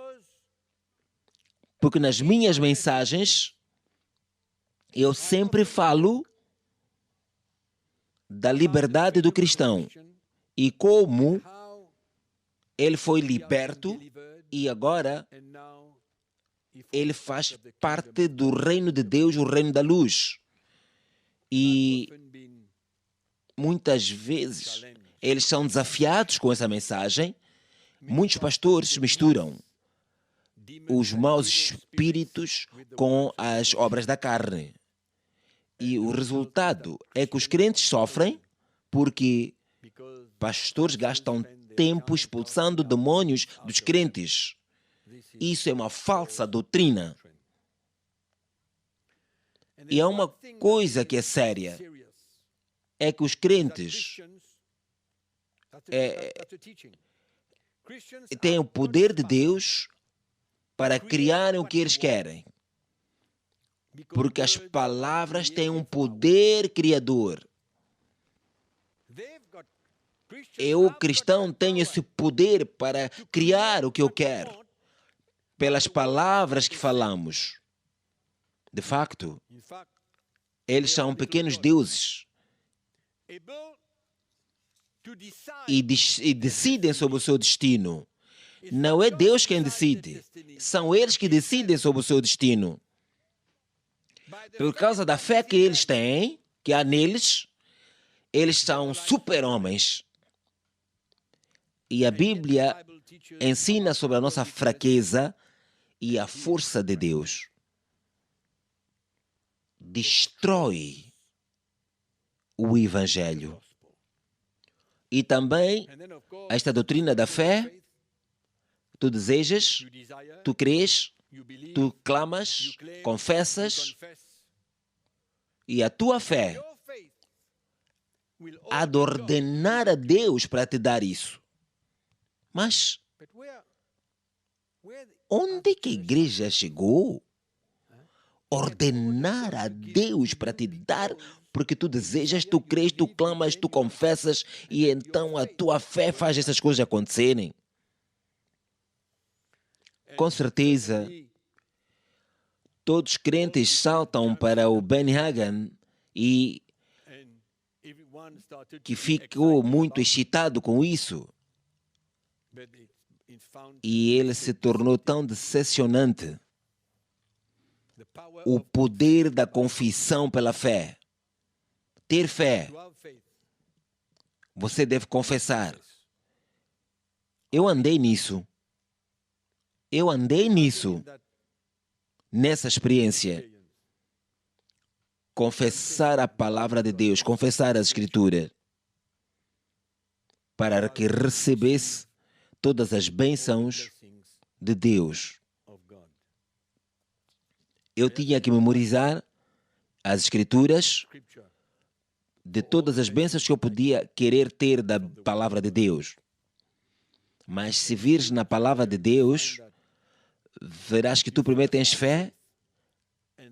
Porque nas minhas mensagens eu sempre falo da liberdade do cristão e como ele foi liberto e agora ele faz parte do reino de Deus, o reino da luz. E muitas vezes eles são desafiados com essa mensagem. Muitos pastores misturam os maus espíritos com as obras da carne. E o resultado é que os crentes sofrem porque pastores gastam tempo expulsando demônios dos crentes. Isso é uma falsa doutrina. E há uma coisa que é séria. É que os crentes têm o poder de Deus para criarem o que eles querem. Porque as palavras têm um poder criador. Eu, cristão, tenho esse poder para criar o que eu quero. Pelas palavras que falamos. De facto, eles são pequenos deuses. E decidem sobre o seu destino. Não é Deus quem decide. São eles que decidem sobre o seu destino. Por causa da fé que eles têm, que há neles, eles são super-homens. E a Bíblia ensina sobre a nossa fraqueza e a força de Deus. Destrói o Evangelho. E também esta doutrina da fé, tu desejas, tu crês, tu clamas, confessas, e a tua fé há de ordenar a Deus para te dar isso. Mas onde que a igreja chegou? Ordenar a Deus para te dar, porque tu desejas, tu crês, tu clamas, tu confessas, e então a tua fé faz essas coisas acontecerem. Com certeza, todos os crentes saltam para o Benny Hagin e que ficou muito excitado com isso. E ele se tornou tão decepcionante. O poder da confissão pela fé. Ter fé. Você deve confessar. Eu andei nisso. Nessa experiência. Confessar a palavra de Deus, confessar as Escrituras, para que recebesse todas as bênçãos de Deus. Eu tinha que memorizar as Escrituras de todas as bênçãos que eu podia querer ter da palavra de Deus. Mas se vires na palavra de Deus, verás que tu primeiro tens fé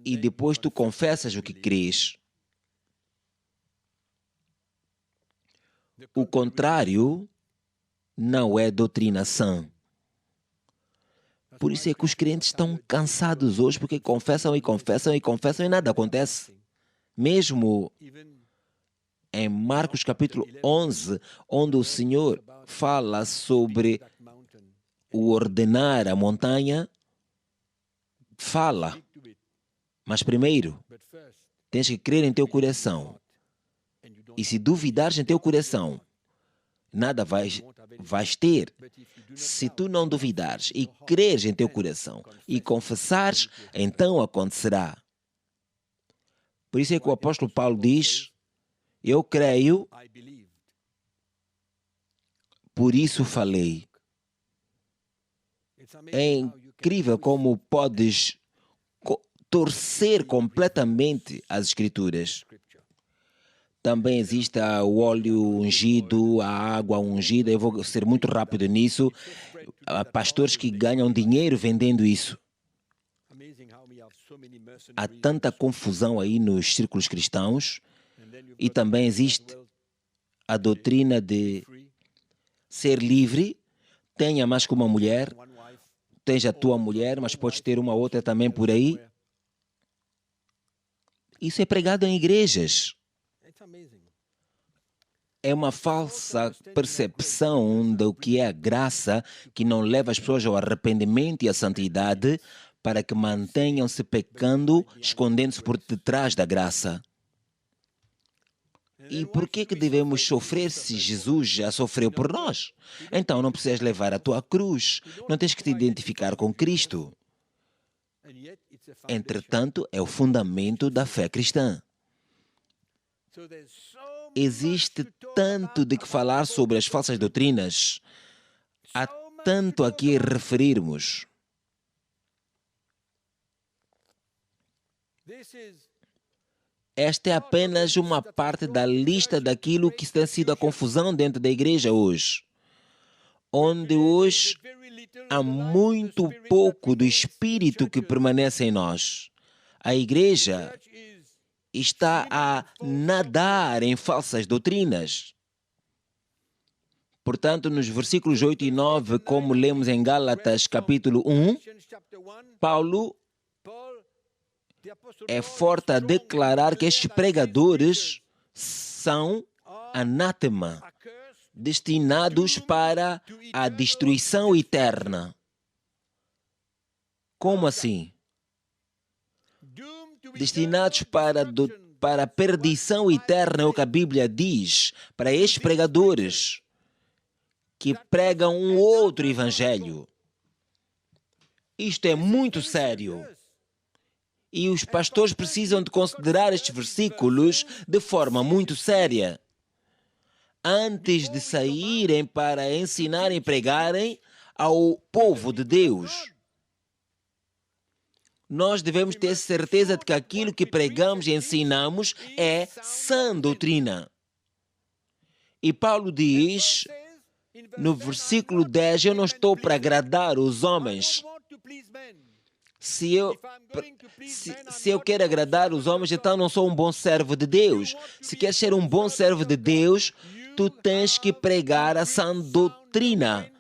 e depois tu confessas o que crês. O contrário não é doutrina sã. Por isso é que os crentes estão cansados hoje, porque confessam e nada acontece. Mesmo em Marcos capítulo 11, onde o Senhor fala sobre o ordenar a montanha, fala. Mas primeiro, tens que crer em teu coração. E se duvidares em teu coração, nada vais ter. Se tu não duvidares e creres em teu coração e confessares, então acontecerá. Por isso é que o apóstolo Paulo diz, eu creio, por isso falei. É incrível como podes torcer completamente as Escrituras. Também existe o óleo ungido, a água ungida. Eu vou ser muito rápido nisso. Há pastores que ganham dinheiro vendendo isso. Há tanta confusão aí nos círculos cristãos. E também existe a doutrina de ser livre. Tenha mais que uma mulher. Tens a tua mulher, mas podes ter uma outra também por aí. Isso é pregado em igrejas. É uma falsa percepção do que é a graça que não leva as pessoas ao arrependimento e à santidade para que mantenham-se pecando, escondendo-se por detrás da graça. E por que devemos sofrer se Jesus já sofreu por nós? Então não precisas levar a tua cruz, não tens que te identificar com Cristo. Entretanto, é o fundamento da fé cristã. Existe tanto de que falar sobre as falsas doutrinas. Há tanto a que referirmos. Esta é apenas uma parte da lista daquilo que tem sido a confusão dentro da igreja hoje. Onde hoje há muito pouco do Espírito que permanece em nós. A igreja está a nadar em falsas doutrinas. Portanto, nos versículos 8 e 9, como lemos em Gálatas capítulo 1, Paulo é forte a declarar que estes pregadores são anátema, destinados para a destruição eterna. Como assim? Destinados para a perdição eterna, é o que a Bíblia diz, para estes pregadores que pregam um outro evangelho. Isto é muito sério. E os pastores precisam de considerar estes versículos de forma muito séria. Antes de saírem para ensinar e pregarem ao povo de Deus. Nós devemos ter certeza de que aquilo que pregamos e ensinamos é sã doutrina. E Paulo diz, no versículo 10, eu não estou para agradar os homens. Se eu quero agradar os homens, então não sou um bom servo de Deus. Se queres ser um bom servo de Deus, tu tens que pregar a sã doutrina.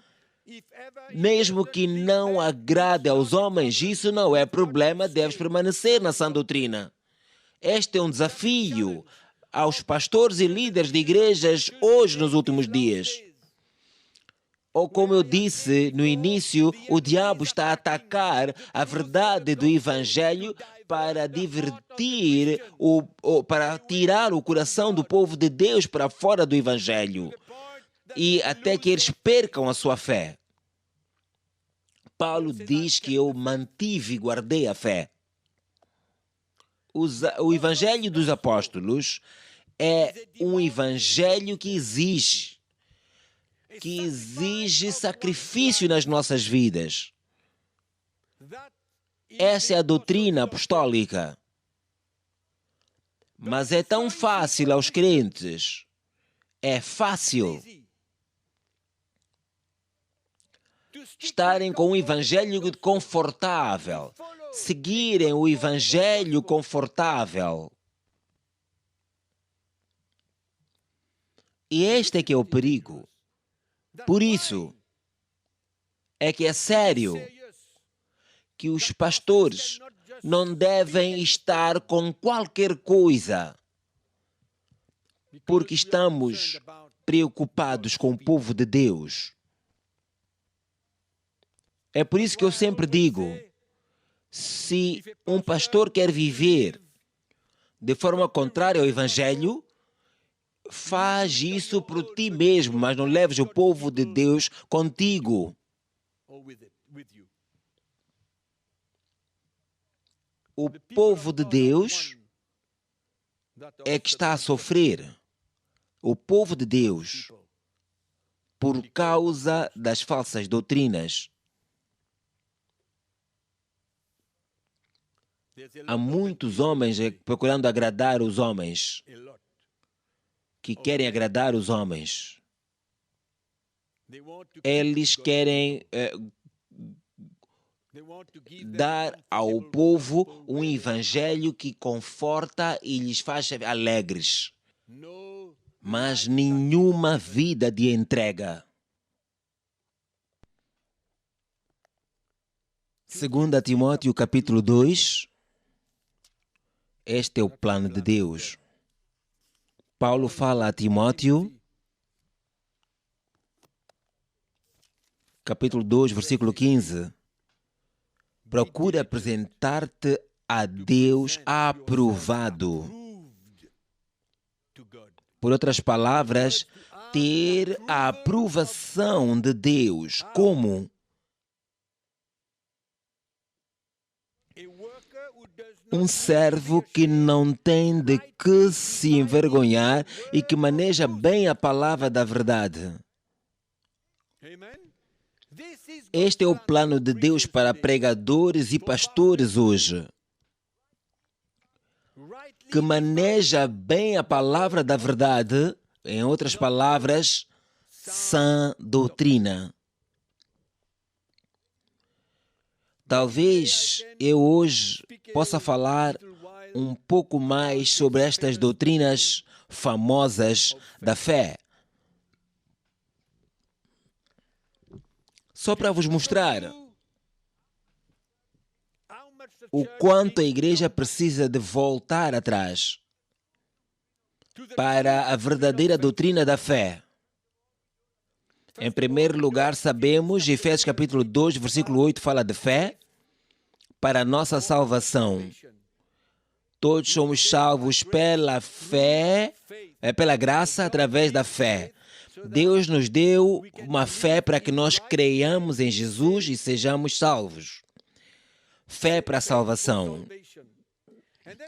Mesmo que não agrade aos homens, isso não é problema, deves permanecer na sã doutrina. Este é um desafio aos pastores e líderes de igrejas hoje, nos últimos dias. Ou como eu disse no início, o diabo está a atacar a verdade do Evangelho para divertir, para tirar o coração do povo de Deus para fora do Evangelho. E até que eles percam a sua fé. Paulo diz que eu mantive e guardei a fé. O Evangelho dos Apóstolos é um Evangelho que exige sacrifício nas nossas vidas. Essa é a doutrina apostólica. Mas é tão fácil aos crentes. É fácil estarem com um evangelho confortável, seguirem o evangelho confortável. E este é que é o perigo. Por isso é que é sério que os pastores não devem estar com qualquer coisa, porque estamos preocupados com o povo de Deus. É por isso que eu sempre digo, se um pastor quer viver de forma contrária ao Evangelho, faz isso por ti mesmo, mas não leves o povo de Deus contigo. O povo de Deus é que está a sofrer. O povo de Deus, por causa das falsas doutrinas. Há muitos homens procurando agradar os homens, que querem agradar os homens. Eles querem dar ao povo um evangelho que conforta e lhes faz alegres, mas nenhuma vida de entrega. 2 Timóteo capítulo 2. Este é o plano de Deus. Paulo fala a Timóteo, capítulo 2, versículo 15. Procura apresentar-te a Deus aprovado. Por outras palavras, ter a aprovação de Deus. Como? Um servo que não tem de que se envergonhar e que maneja bem a palavra da verdade. Este é o plano de Deus para pregadores e pastores hoje. Que maneja bem a palavra da verdade, em outras palavras, sã doutrina. Talvez eu hoje possa falar um pouco mais sobre estas doutrinas famosas da fé. Só para vos mostrar o quanto a igreja precisa de voltar atrás para a verdadeira doutrina da fé. Em primeiro lugar, sabemos, Efésios capítulo 2, versículo 8, fala de fé para a nossa salvação. Todos somos salvos pela fé, pela graça, através da fé. Deus nos deu uma fé para que nós creiamos em Jesus e sejamos salvos. Fé para a salvação.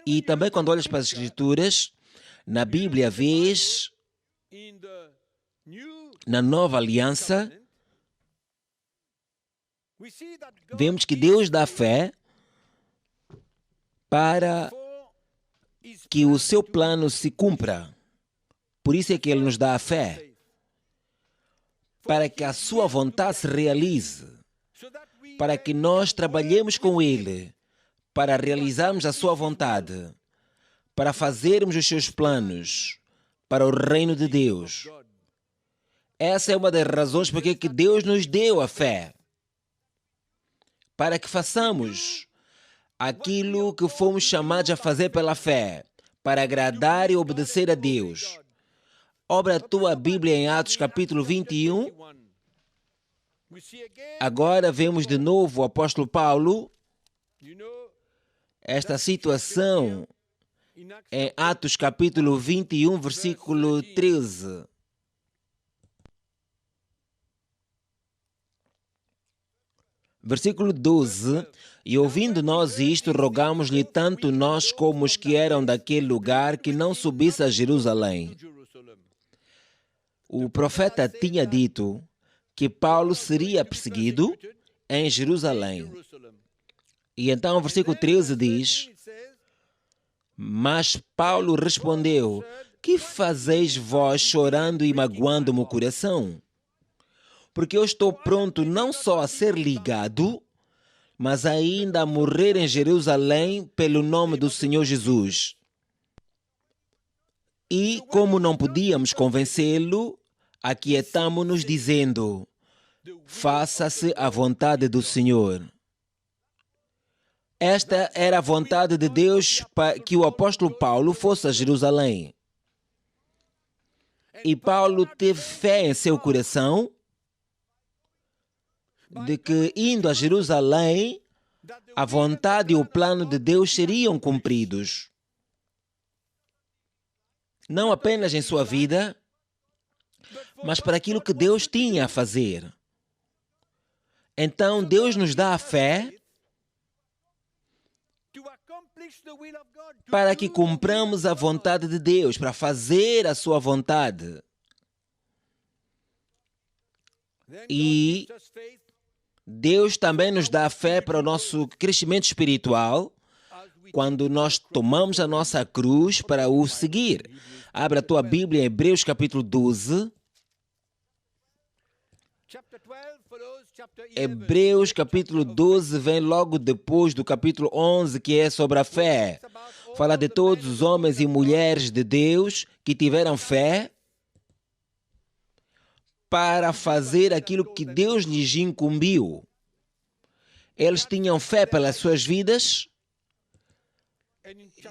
E também quando olhas para as Escrituras, na Bíblia vês, na Nova Aliança, vemos que Deus dá fé para que o seu plano se cumpra. Por isso é que Ele nos dá a fé. para que a sua vontade se realize, para que nós trabalhemos com Ele, para realizarmos a sua vontade, para fazermos os seus planos para o reino de Deus. Essa é uma das razões porque que Deus nos deu a fé, para que façamos aquilo que fomos chamados a fazer pela fé, para agradar e obedecer a Deus. Abra a tua Bíblia em Atos capítulo 21. Agora vemos de novo o apóstolo Paulo. Esta situação em Atos capítulo 21, versículo 13. Versículo 12. E ouvindo nós isto, rogamos-lhe tanto nós como os que eram daquele lugar que não subisse a Jerusalém. O profeta tinha dito que Paulo seria perseguido em Jerusalém. E então o versículo 13 diz: Mas Paulo respondeu: Que fazeis vós chorando e magoando-me o coração? Porque eu estou pronto não só a ser ligado, mas ainda a morrer em Jerusalém pelo nome do Senhor Jesus. E, como não podíamos convencê-lo, aquietamo-nos dizendo: Faça-se a vontade do Senhor. Esta era a vontade de Deus para que o apóstolo Paulo fosse a Jerusalém. E Paulo teve fé em seu coração de que, indo a Jerusalém, a vontade e o plano de Deus seriam cumpridos. Não apenas em sua vida, mas para aquilo que Deus tinha a fazer. Então, Deus nos dá a fé para que cumpramos a vontade de Deus, para fazer a sua vontade. E Deus também nos dá a fé para o nosso crescimento espiritual quando nós tomamos a nossa cruz para o seguir. Abra a tua Bíblia em Hebreus capítulo 12. Hebreus capítulo 12 vem logo depois do capítulo 11, que é sobre a fé. Fala de todos os homens e mulheres de Deus que tiveram fé para fazer aquilo que Deus lhes incumbiu. Eles tinham fé pelas suas vidas.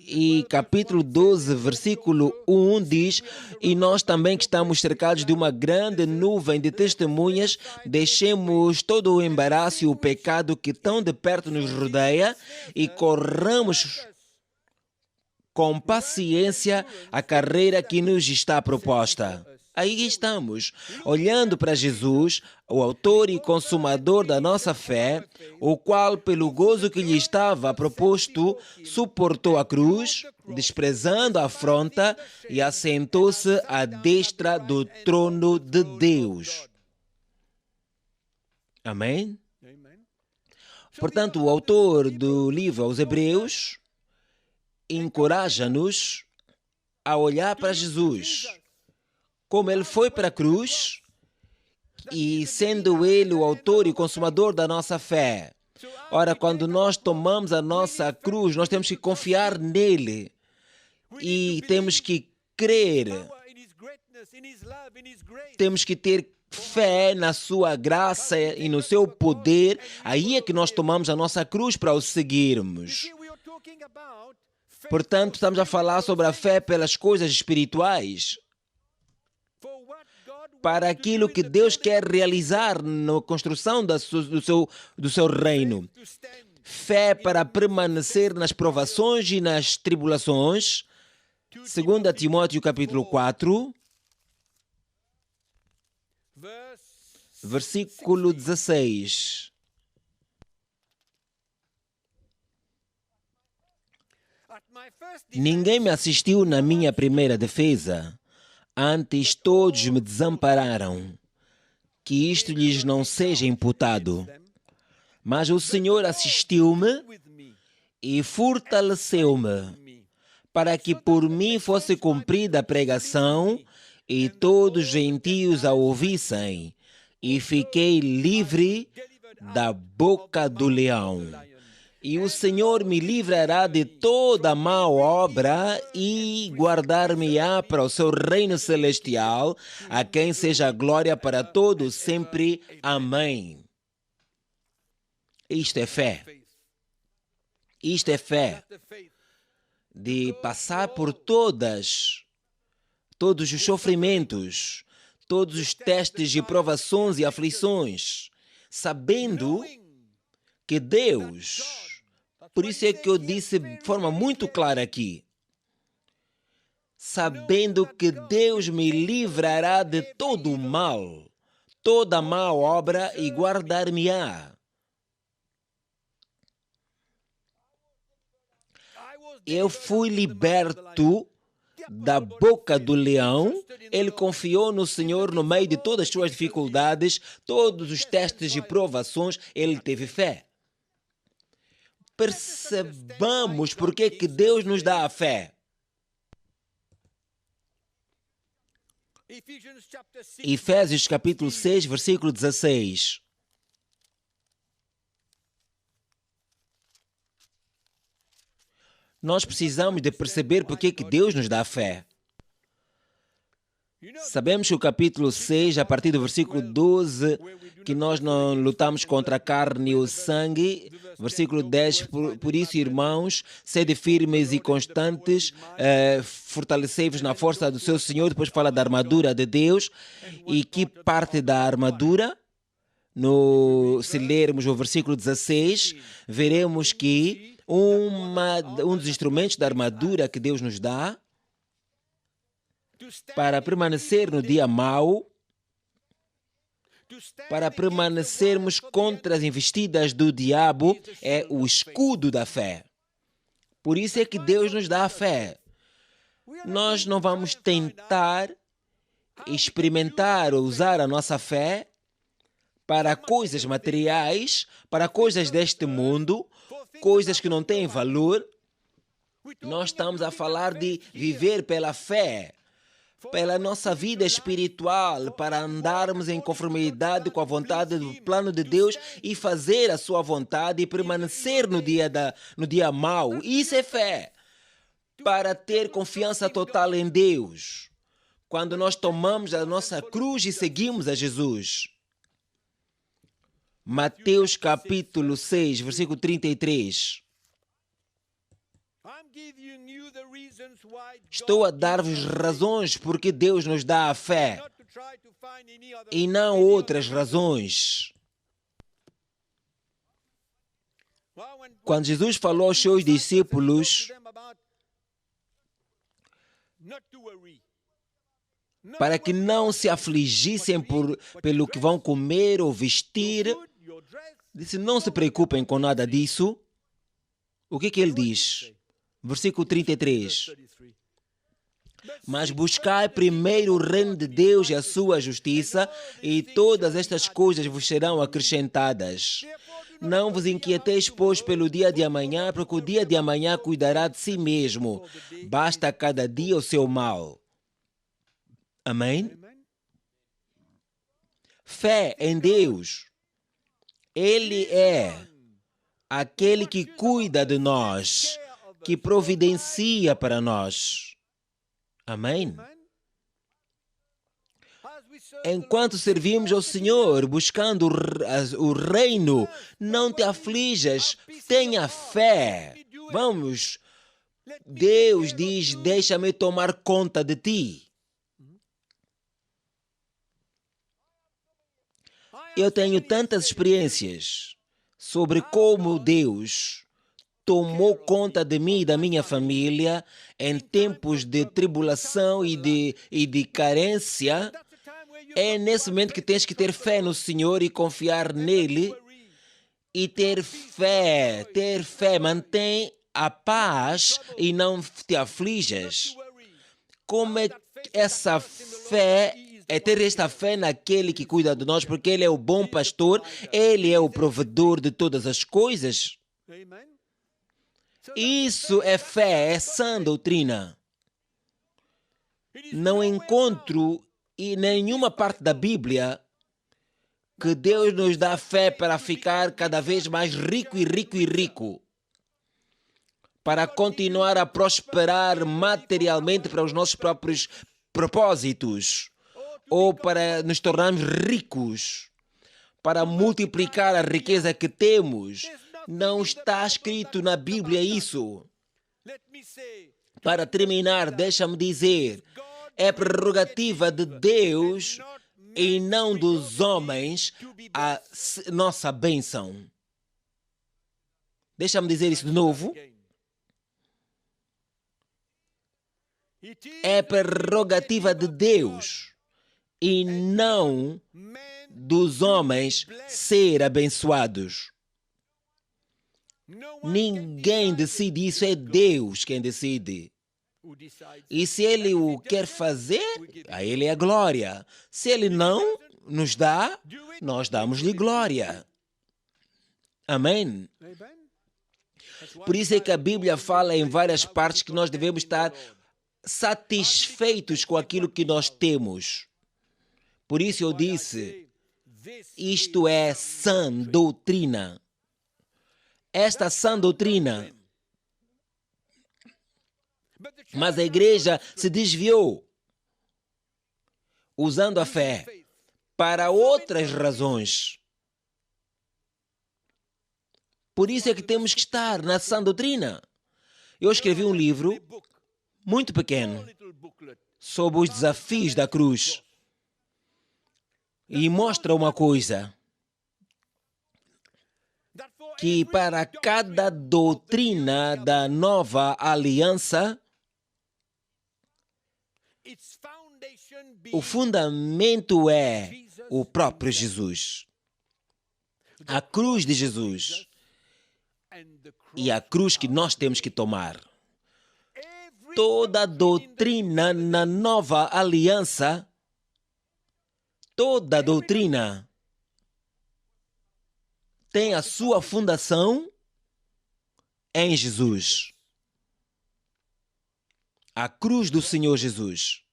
E capítulo 12, versículo 1 diz: E nós também que estamos cercados de uma grande nuvem de testemunhas, deixemos todo o embaraço e o pecado que tão de perto nos rodeia e corramos com paciência a carreira que nos está proposta. Aí estamos, olhando para Jesus, o autor e consumador da nossa fé, o qual, pelo gozo que lhe estava proposto, suportou a cruz, desprezando a afronta, e assentou-se à destra do trono de Deus. Amém? Portanto, o autor do livro aos Hebreus encoraja-nos a olhar para Jesus, como ele foi para a cruz, e sendo ele o autor e consumador da nossa fé. Ora, quando nós tomamos a nossa cruz, nós temos que confiar nele e temos que crer, temos que ter fé na sua graça e no seu poder. Aí é que nós tomamos a nossa cruz para o seguirmos. Portanto, estamos a falar sobre a fé pelas coisas espirituais, para aquilo que Deus quer realizar na construção do seu reino. Fé para permanecer nas provações e nas tribulações. 2 Timóteo capítulo 4, versículo 16. Ninguém me assistiu na minha primeira defesa. Antes todos me desampararam, que isto lhes não seja imputado. Mas o Senhor assistiu-me e fortaleceu-me, para que por mim fosse cumprida a pregação e todos os gentios a ouvissem. e fiquei livre da boca do leão. E o Senhor me livrará de toda má obra e guardar-me-á para o seu reino celestial, a quem seja a glória para todos sempre. Amém. Isto é fé. Isto é fé. De passar por todos os sofrimentos, todos os testes e provações e aflições, sabendo que Deus, por isso é que eu disse de forma muito clara aqui, sabendo que Deus me livrará de todo o mal, toda má obra e guardar-me-á. Eu fui liberto da boca do leão. Ele confiou no Senhor no meio de todas as suas dificuldades, todos os testes e provações, ele teve fé. Percebamos por que Deus nos dá a fé. Efésios capítulo 6, versículo 16. Nós precisamos de perceber por que Deus nos dá fé. Sabemos que o capítulo 6, a partir do versículo 12, que nós não lutamos contra a carne e o sangue. Versículo 10, por isso, irmãos, sede firmes e constantes, fortalecei-vos na força do seu Senhor. Depois fala da armadura de Deus. E que parte da armadura? Se lermos o versículo 16, veremos que um dos instrumentos da armadura que Deus nos dá para permanecer no dia mau, para permanecermos contra as investidas do diabo, é o escudo da fé. Por isso é que Deus nos dá a fé. Nós não vamos tentar experimentar ou usar a nossa fé para coisas materiais, para coisas deste mundo, coisas que não têm valor. Nós estamos a falar de viver pela fé, pela nossa vida espiritual, para andarmos em conformidade com a vontade do plano de Deus e fazer a sua vontade e permanecer no dia mau. Isso é fé, para ter confiança total em Deus. Quando nós tomamos a nossa cruz e seguimos a Jesus. Mateus capítulo 6, versículo 33. Estou a dar-vos razões porque Deus nos dá a fé e não outras razões. Quando Jesus falou aos seus discípulos para que não se afligissem pelo que vão comer ou vestir, disse, não se preocupem com nada disso. O que ele diz? Versículo 33. Mas buscai primeiro o reino de Deus e a sua justiça, e todas estas coisas vos serão acrescentadas. Não vos inquieteis, pois, pelo dia de amanhã, porque o dia de amanhã cuidará de si mesmo. Basta cada dia o seu mal. Amém? Fé em Deus. Ele é aquele que cuida de nós, que providencia para nós. Amém? Enquanto servimos ao Senhor, buscando o reino, não te aflijas, tenha fé. Vamos. Deus diz, deixa-me tomar conta de ti. Eu tenho tantas experiências sobre como Deus tomou conta de mim e da minha família em tempos de tribulação e de carência. É nesse momento que tens que ter fé no Senhor e confiar nele e ter fé, mantém a paz e não te aflijas. Como é essa fé? É ter esta fé naquele que cuida de nós, porque ele é o bom pastor, ele é o provedor de todas as coisas. Isso é fé, é sã doutrina. Não encontro em nenhuma parte da Bíblia que Deus nos dá fé para ficar cada vez mais rico e rico e rico, para continuar a prosperar materialmente para os nossos próprios propósitos, ou para nos tornarmos ricos, para multiplicar a riqueza que temos. Não está escrito na Bíblia isso. Para terminar, deixa-me dizer, é prerrogativa de Deus e não dos homens a nossa bênção. Deixa-me dizer isso de novo. É prerrogativa de Deus e não dos homens ser abençoados. Ninguém decide isso, é Deus quem decide. E se Ele o quer fazer, a Ele é a glória. Se Ele não nos dá, nós damos-lhe glória. Amém? Por isso é que a Bíblia fala em várias partes que nós devemos estar satisfeitos com aquilo que nós temos. Por isso eu disse, isto é sã doutrina. Esta sã doutrina. Mas a igreja se desviou, usando a fé para outras razões. Por isso é que temos que estar na sã doutrina. Eu escrevi um livro muito pequeno sobre os desafios da cruz. E mostra uma coisa, que para cada doutrina da nova aliança, o fundamento é o próprio Jesus. A cruz de Jesus. E a cruz que nós temos que tomar. Toda doutrina na nova aliança, toda doutrina tem a sua fundação em Jesus. A cruz do Senhor Jesus.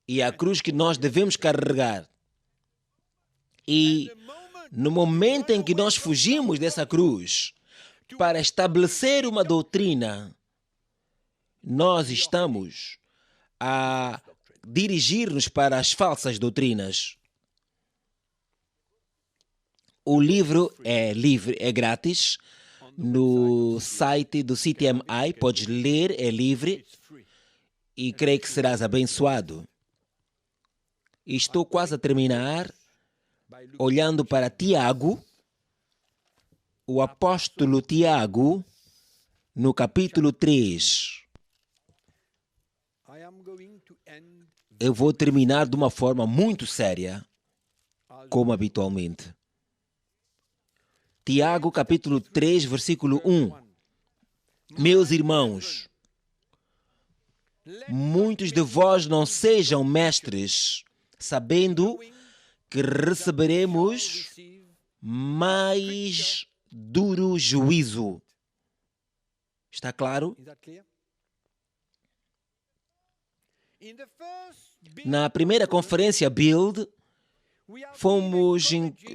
E a cruz que nós devemos carregar. E no momento em que nós fugimos dessa cruz para estabelecer uma doutrina, nós estamos a dirigir-nos para as falsas doutrinas. O livro é livre, é grátis. No site do CTMI, podes ler, é livre. E creio que serás abençoado. E estou quase a terminar olhando para Tiago, o apóstolo Tiago, no capítulo 3. Eu vou terminar de uma forma muito séria, como habitualmente. Tiago, capítulo 3, versículo 1. Meus irmãos, muitos de vós não sejam mestres, sabendo que receberemos mais duro juízo. Está claro? Na primeira conferência Build,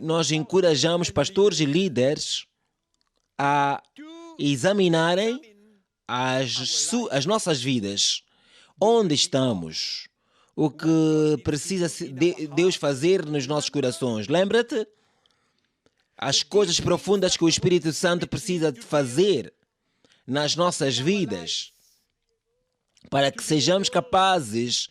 nós encorajamos pastores e líderes a examinarem as nossas vidas. Onde estamos? O que precisa Deus fazer nos nossos corações? Lembra-te? As coisas profundas que o Espírito Santo precisa de fazer nas nossas vidas para que sejamos capazes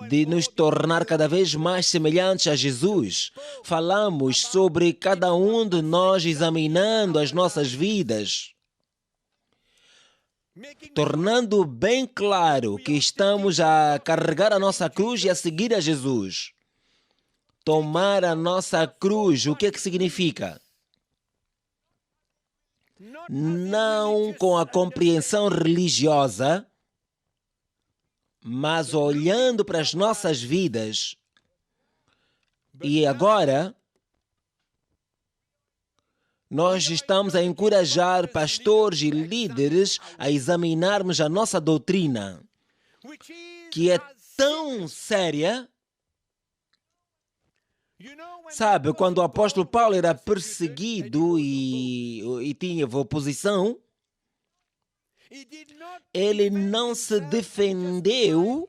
de nos tornar cada vez mais semelhantes a Jesus. Falamos sobre cada um de nós examinando as nossas vidas, tornando bem claro que estamos a carregar a nossa cruz e a seguir a Jesus. Tomar a nossa cruz, o que é que significa? Não com a compreensão religiosa, mas olhando para as nossas vidas. E agora, nós estamos a encorajar pastores e líderes a examinarmos a nossa doutrina, que é tão séria Sabe, quando o apóstolo Paulo era perseguido e tinha oposição, ele não se defendeu,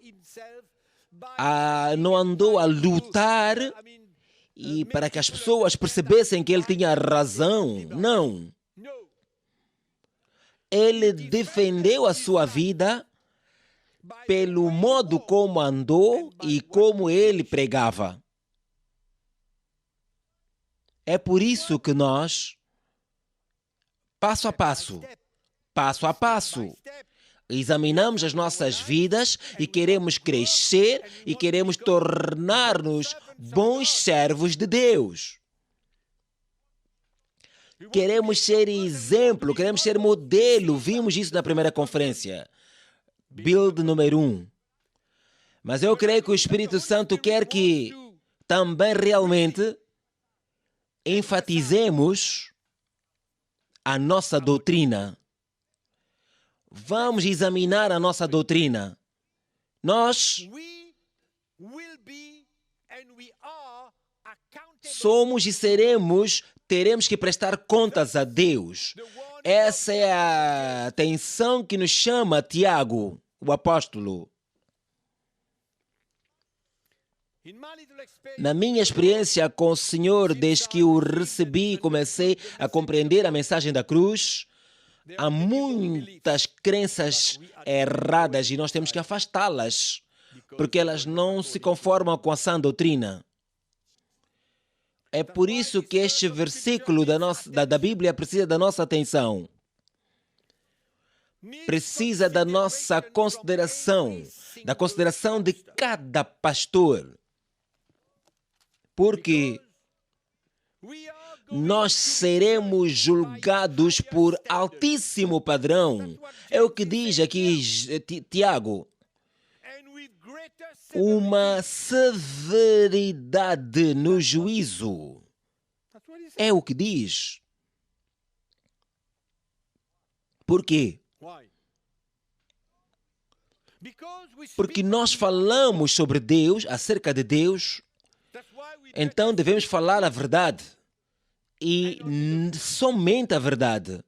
não andou a lutar e para que as pessoas percebessem que ele tinha razão. Não. Ele defendeu a sua vida pelo modo como andou e como ele pregava. É por isso que nós, passo a passo, examinamos as nossas vidas e queremos crescer e queremos tornar-nos bons servos de Deus. Queremos ser exemplo, queremos ser modelo. Vimos isso na primeira conferência. Build número 1. Mas eu creio que o Espírito Santo quer que também realmente enfatizemos a nossa doutrina. Vamos examinar a nossa doutrina. Nós somos e teremos que prestar contas a Deus. Essa é a atenção que nos chama Tiago, o apóstolo. Na minha experiência com o Senhor, desde que o recebi e comecei a compreender a mensagem da cruz, há muitas crenças erradas e nós temos que afastá-las, porque elas não se conformam com a sã doutrina. É por isso que este versículo da Bíblia precisa da nossa atenção. Precisa da nossa consideração, da consideração de cada pastor. Porque nós seremos julgados por altíssimo padrão. É o que diz aqui Tiago. Uma severidade no juízo. É o que diz. Por quê? Porque nós falamos sobre Deus, acerca de Deus, então devemos falar a verdade. E somente a verdade.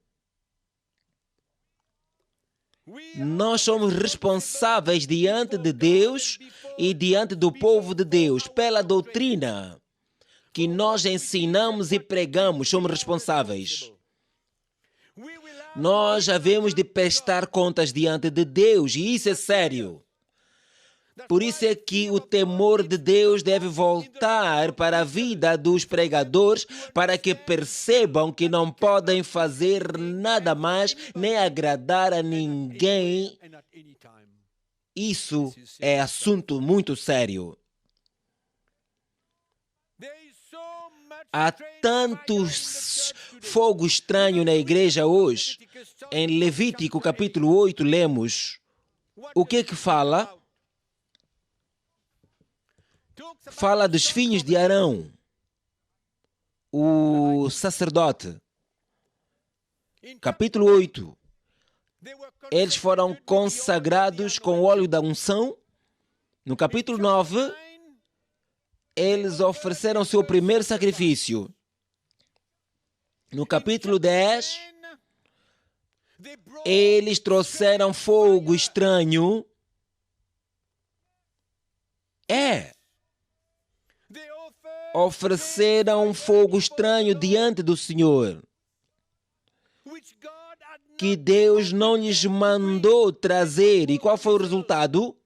Nós somos responsáveis diante de Deus e diante do povo de Deus pela doutrina que nós ensinamos e pregamos. Somos responsáveis. Nós havemos de prestar contas diante de Deus e isso é sério. Por isso é que o temor de Deus deve voltar para a vida dos pregadores para que percebam que não podem fazer nada mais nem agradar a ninguém. Isso é assunto muito sério. Há tantos fogo estranho na igreja hoje. Em Levítico capítulo 8 lemos o que fala? Fala dos filhos de Arão, o sacerdote. Capítulo 8. Eles foram consagrados com o óleo da unção. No capítulo 9, eles ofereceram seu primeiro sacrifício. No capítulo 10, eles trouxeram fogo estranho. Ofereceram fogo estranho diante do Senhor, que Deus não lhes mandou trazer. E qual foi o resultado?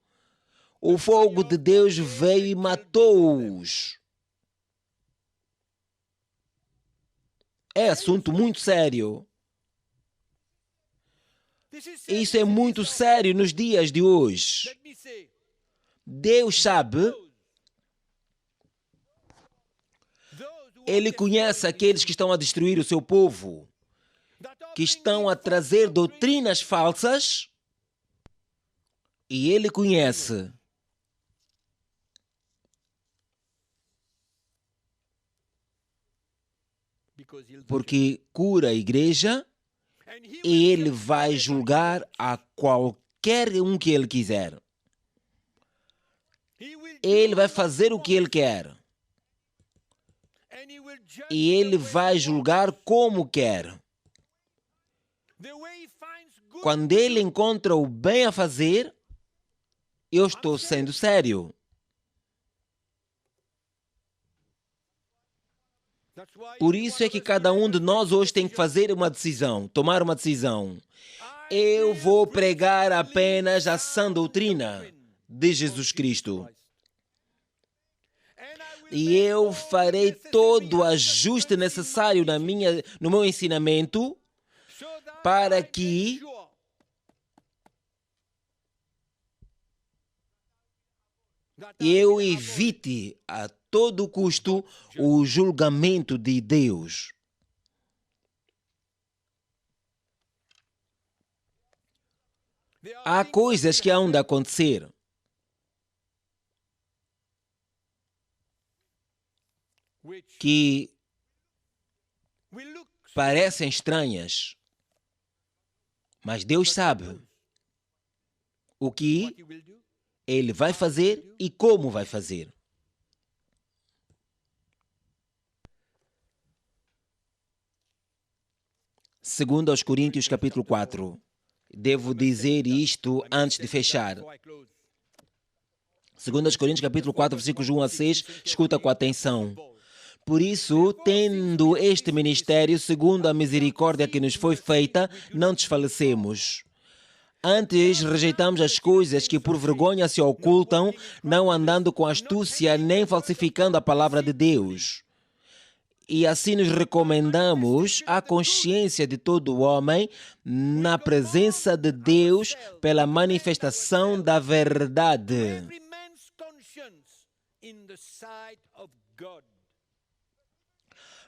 O fogo de Deus veio e matou-os. É assunto muito sério. Isso é muito sério nos dias de hoje. Deus sabe. Ele conhece aqueles que estão a destruir o seu povo, que estão a trazer doutrinas falsas, e Ele conhece. Porque cura a igreja e Ele vai julgar a qualquer um que Ele quiser. Ele vai fazer o que Ele quer. e ele vai julgar como quer. Quando ele encontra o bem a fazer, eu estou sendo sério. Por isso é que cada um de nós hoje tem que fazer uma decisão, tomar uma decisão. Eu vou pregar apenas a sã doutrina de Jesus Cristo. E eu farei todo o ajuste necessário no meu ensinamento para que eu evite a todo custo o julgamento de Deus. Há coisas que hão de acontecer. Que parecem estranhas, mas Deus sabe o que Ele vai fazer e como vai fazer. Segundo aos Coríntios, capítulo 4. Devo dizer isto antes de fechar. Segundo aos Coríntios, capítulo 4, versículos 1 a 6, escuta com atenção. Por isso, tendo este ministério, segundo a misericórdia que nos foi feita, não desfalecemos. Antes, rejeitamos as coisas que por vergonha se ocultam, não andando com astúcia nem falsificando a palavra de Deus. E assim nos recomendamos à consciência de todo o homem na presença de Deus pela manifestação da verdade.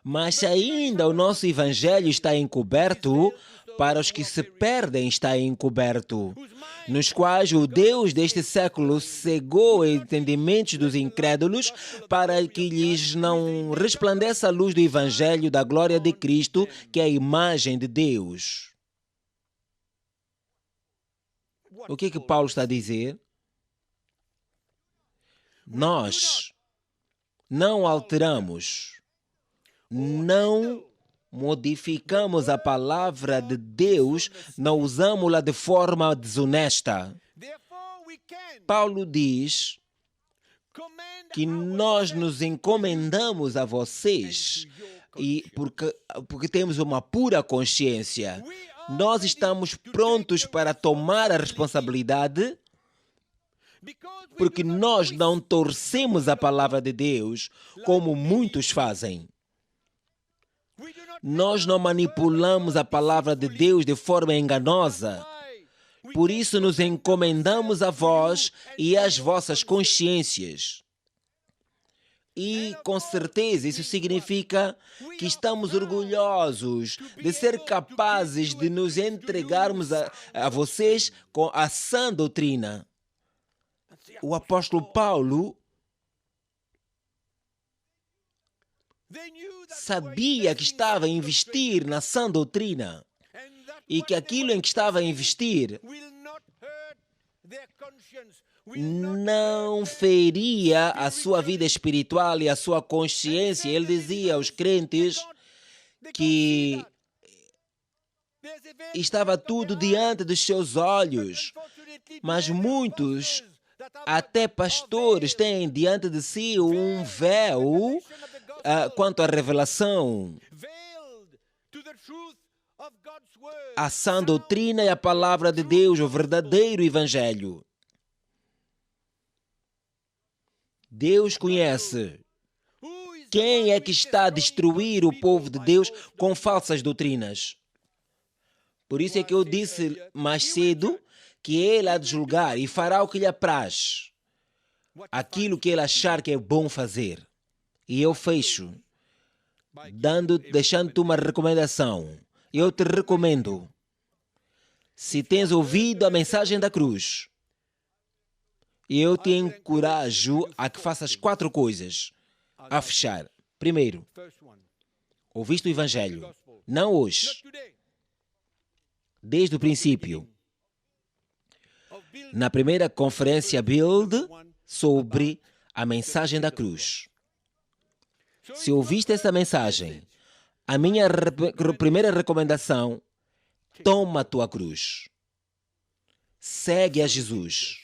Mas ainda o nosso evangelho está encoberto, para os que se perdem está encoberto, nos quais o Deus deste século cegou os entendimentos dos incrédulos, para que lhes não resplandeça a luz do evangelho da glória de Cristo, que é a imagem de Deus. O que Paulo está a dizer? Nós não alteramos, não modificamos a palavra de Deus, não usamos-la de forma desonesta. Paulo diz que nós nos encomendamos a vocês e porque temos uma pura consciência. Nós estamos prontos para tomar a responsabilidade, porque nós não torcemos a palavra de Deus como muitos fazem. Nós não manipulamos a palavra de Deus de forma enganosa. Por isso nos encomendamos a vós e às vossas consciências. E, com certeza, isso significa que estamos orgulhosos de ser capazes de nos entregarmos a vocês com a sã doutrina. O apóstolo Paulo sabia que estava a investir na sã doutrina e que aquilo em que estava a investir não feria a sua vida espiritual e a sua consciência. Ele dizia aos crentes que estava tudo diante dos seus olhos, mas muitos, até pastores, têm diante de si um véu quanto à revelação. A sã doutrina e a palavra de Deus, o verdadeiro evangelho. Deus conhece quem é que está a destruir o povo de Deus com falsas doutrinas. Por isso é que eu disse mais cedo que Ele há de julgar e fará o que lhe apraz, aquilo que Ele achar que é bom fazer. E eu fecho, deixando-te uma recomendação. Eu te recomendo, se tens ouvido a mensagem da cruz, eu te encorajo a que faças 4 coisas a fechar. Primeiro, ouviste o evangelho, não hoje, desde o princípio. Na primeira conferência Build sobre a mensagem da cruz. Se ouviste essa mensagem, a minha primeira recomendação, toma a tua cruz. Segue a Jesus.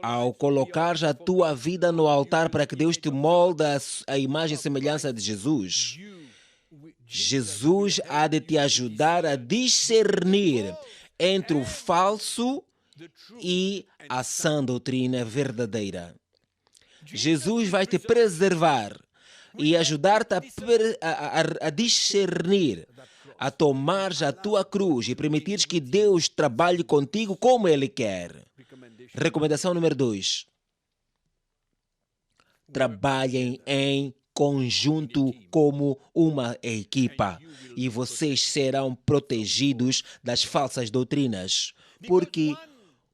Ao colocar a tua vida no altar para que Deus te molde a imagem e semelhança de Jesus, Jesus há de te ajudar a discernir entre o falso e a sã doutrina verdadeira. Jesus vai te preservar e ajudar-te a discernir, a tomar a tua cruz e permitir que Deus trabalhe contigo como Ele quer. Recomendação número 2. Trabalhem em conjunto como uma equipa e vocês serão protegidos das falsas doutrinas, porque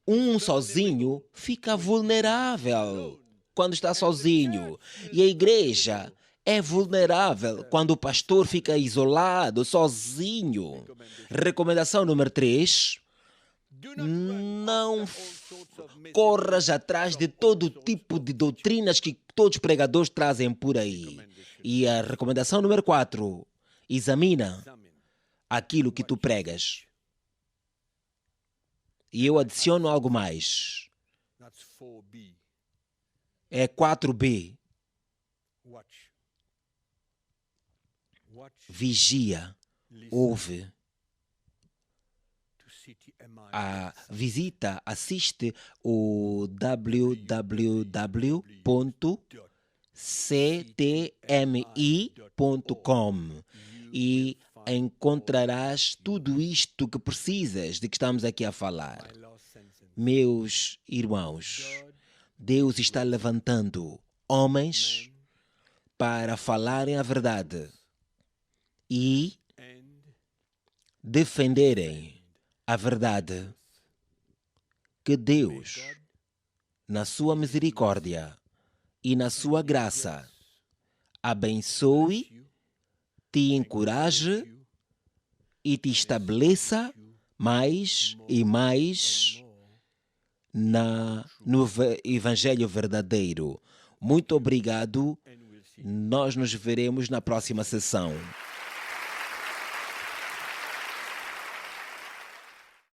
um sozinho fica vulnerável quando está sozinho e a igreja é vulnerável quando o pastor fica isolado, sozinho. Recomendação número 3. Não corras atrás de todo tipo de doutrinas que todos os pregadores trazem por aí. E a recomendação número 4. Examina aquilo que tu pregas. E eu adiciono algo mais. É 4B. Vigia, ouve. Assiste o www.ctmi.com e encontrarás tudo isto que precisas de que estamos aqui a falar. Meus irmãos, Deus está levantando homens para falarem a verdade e defenderem a verdade. Que Deus, na sua misericórdia e na sua graça, abençoe, te encoraje e te estabeleça mais e mais no Evangelho verdadeiro. Muito obrigado. Nós nos veremos na próxima sessão.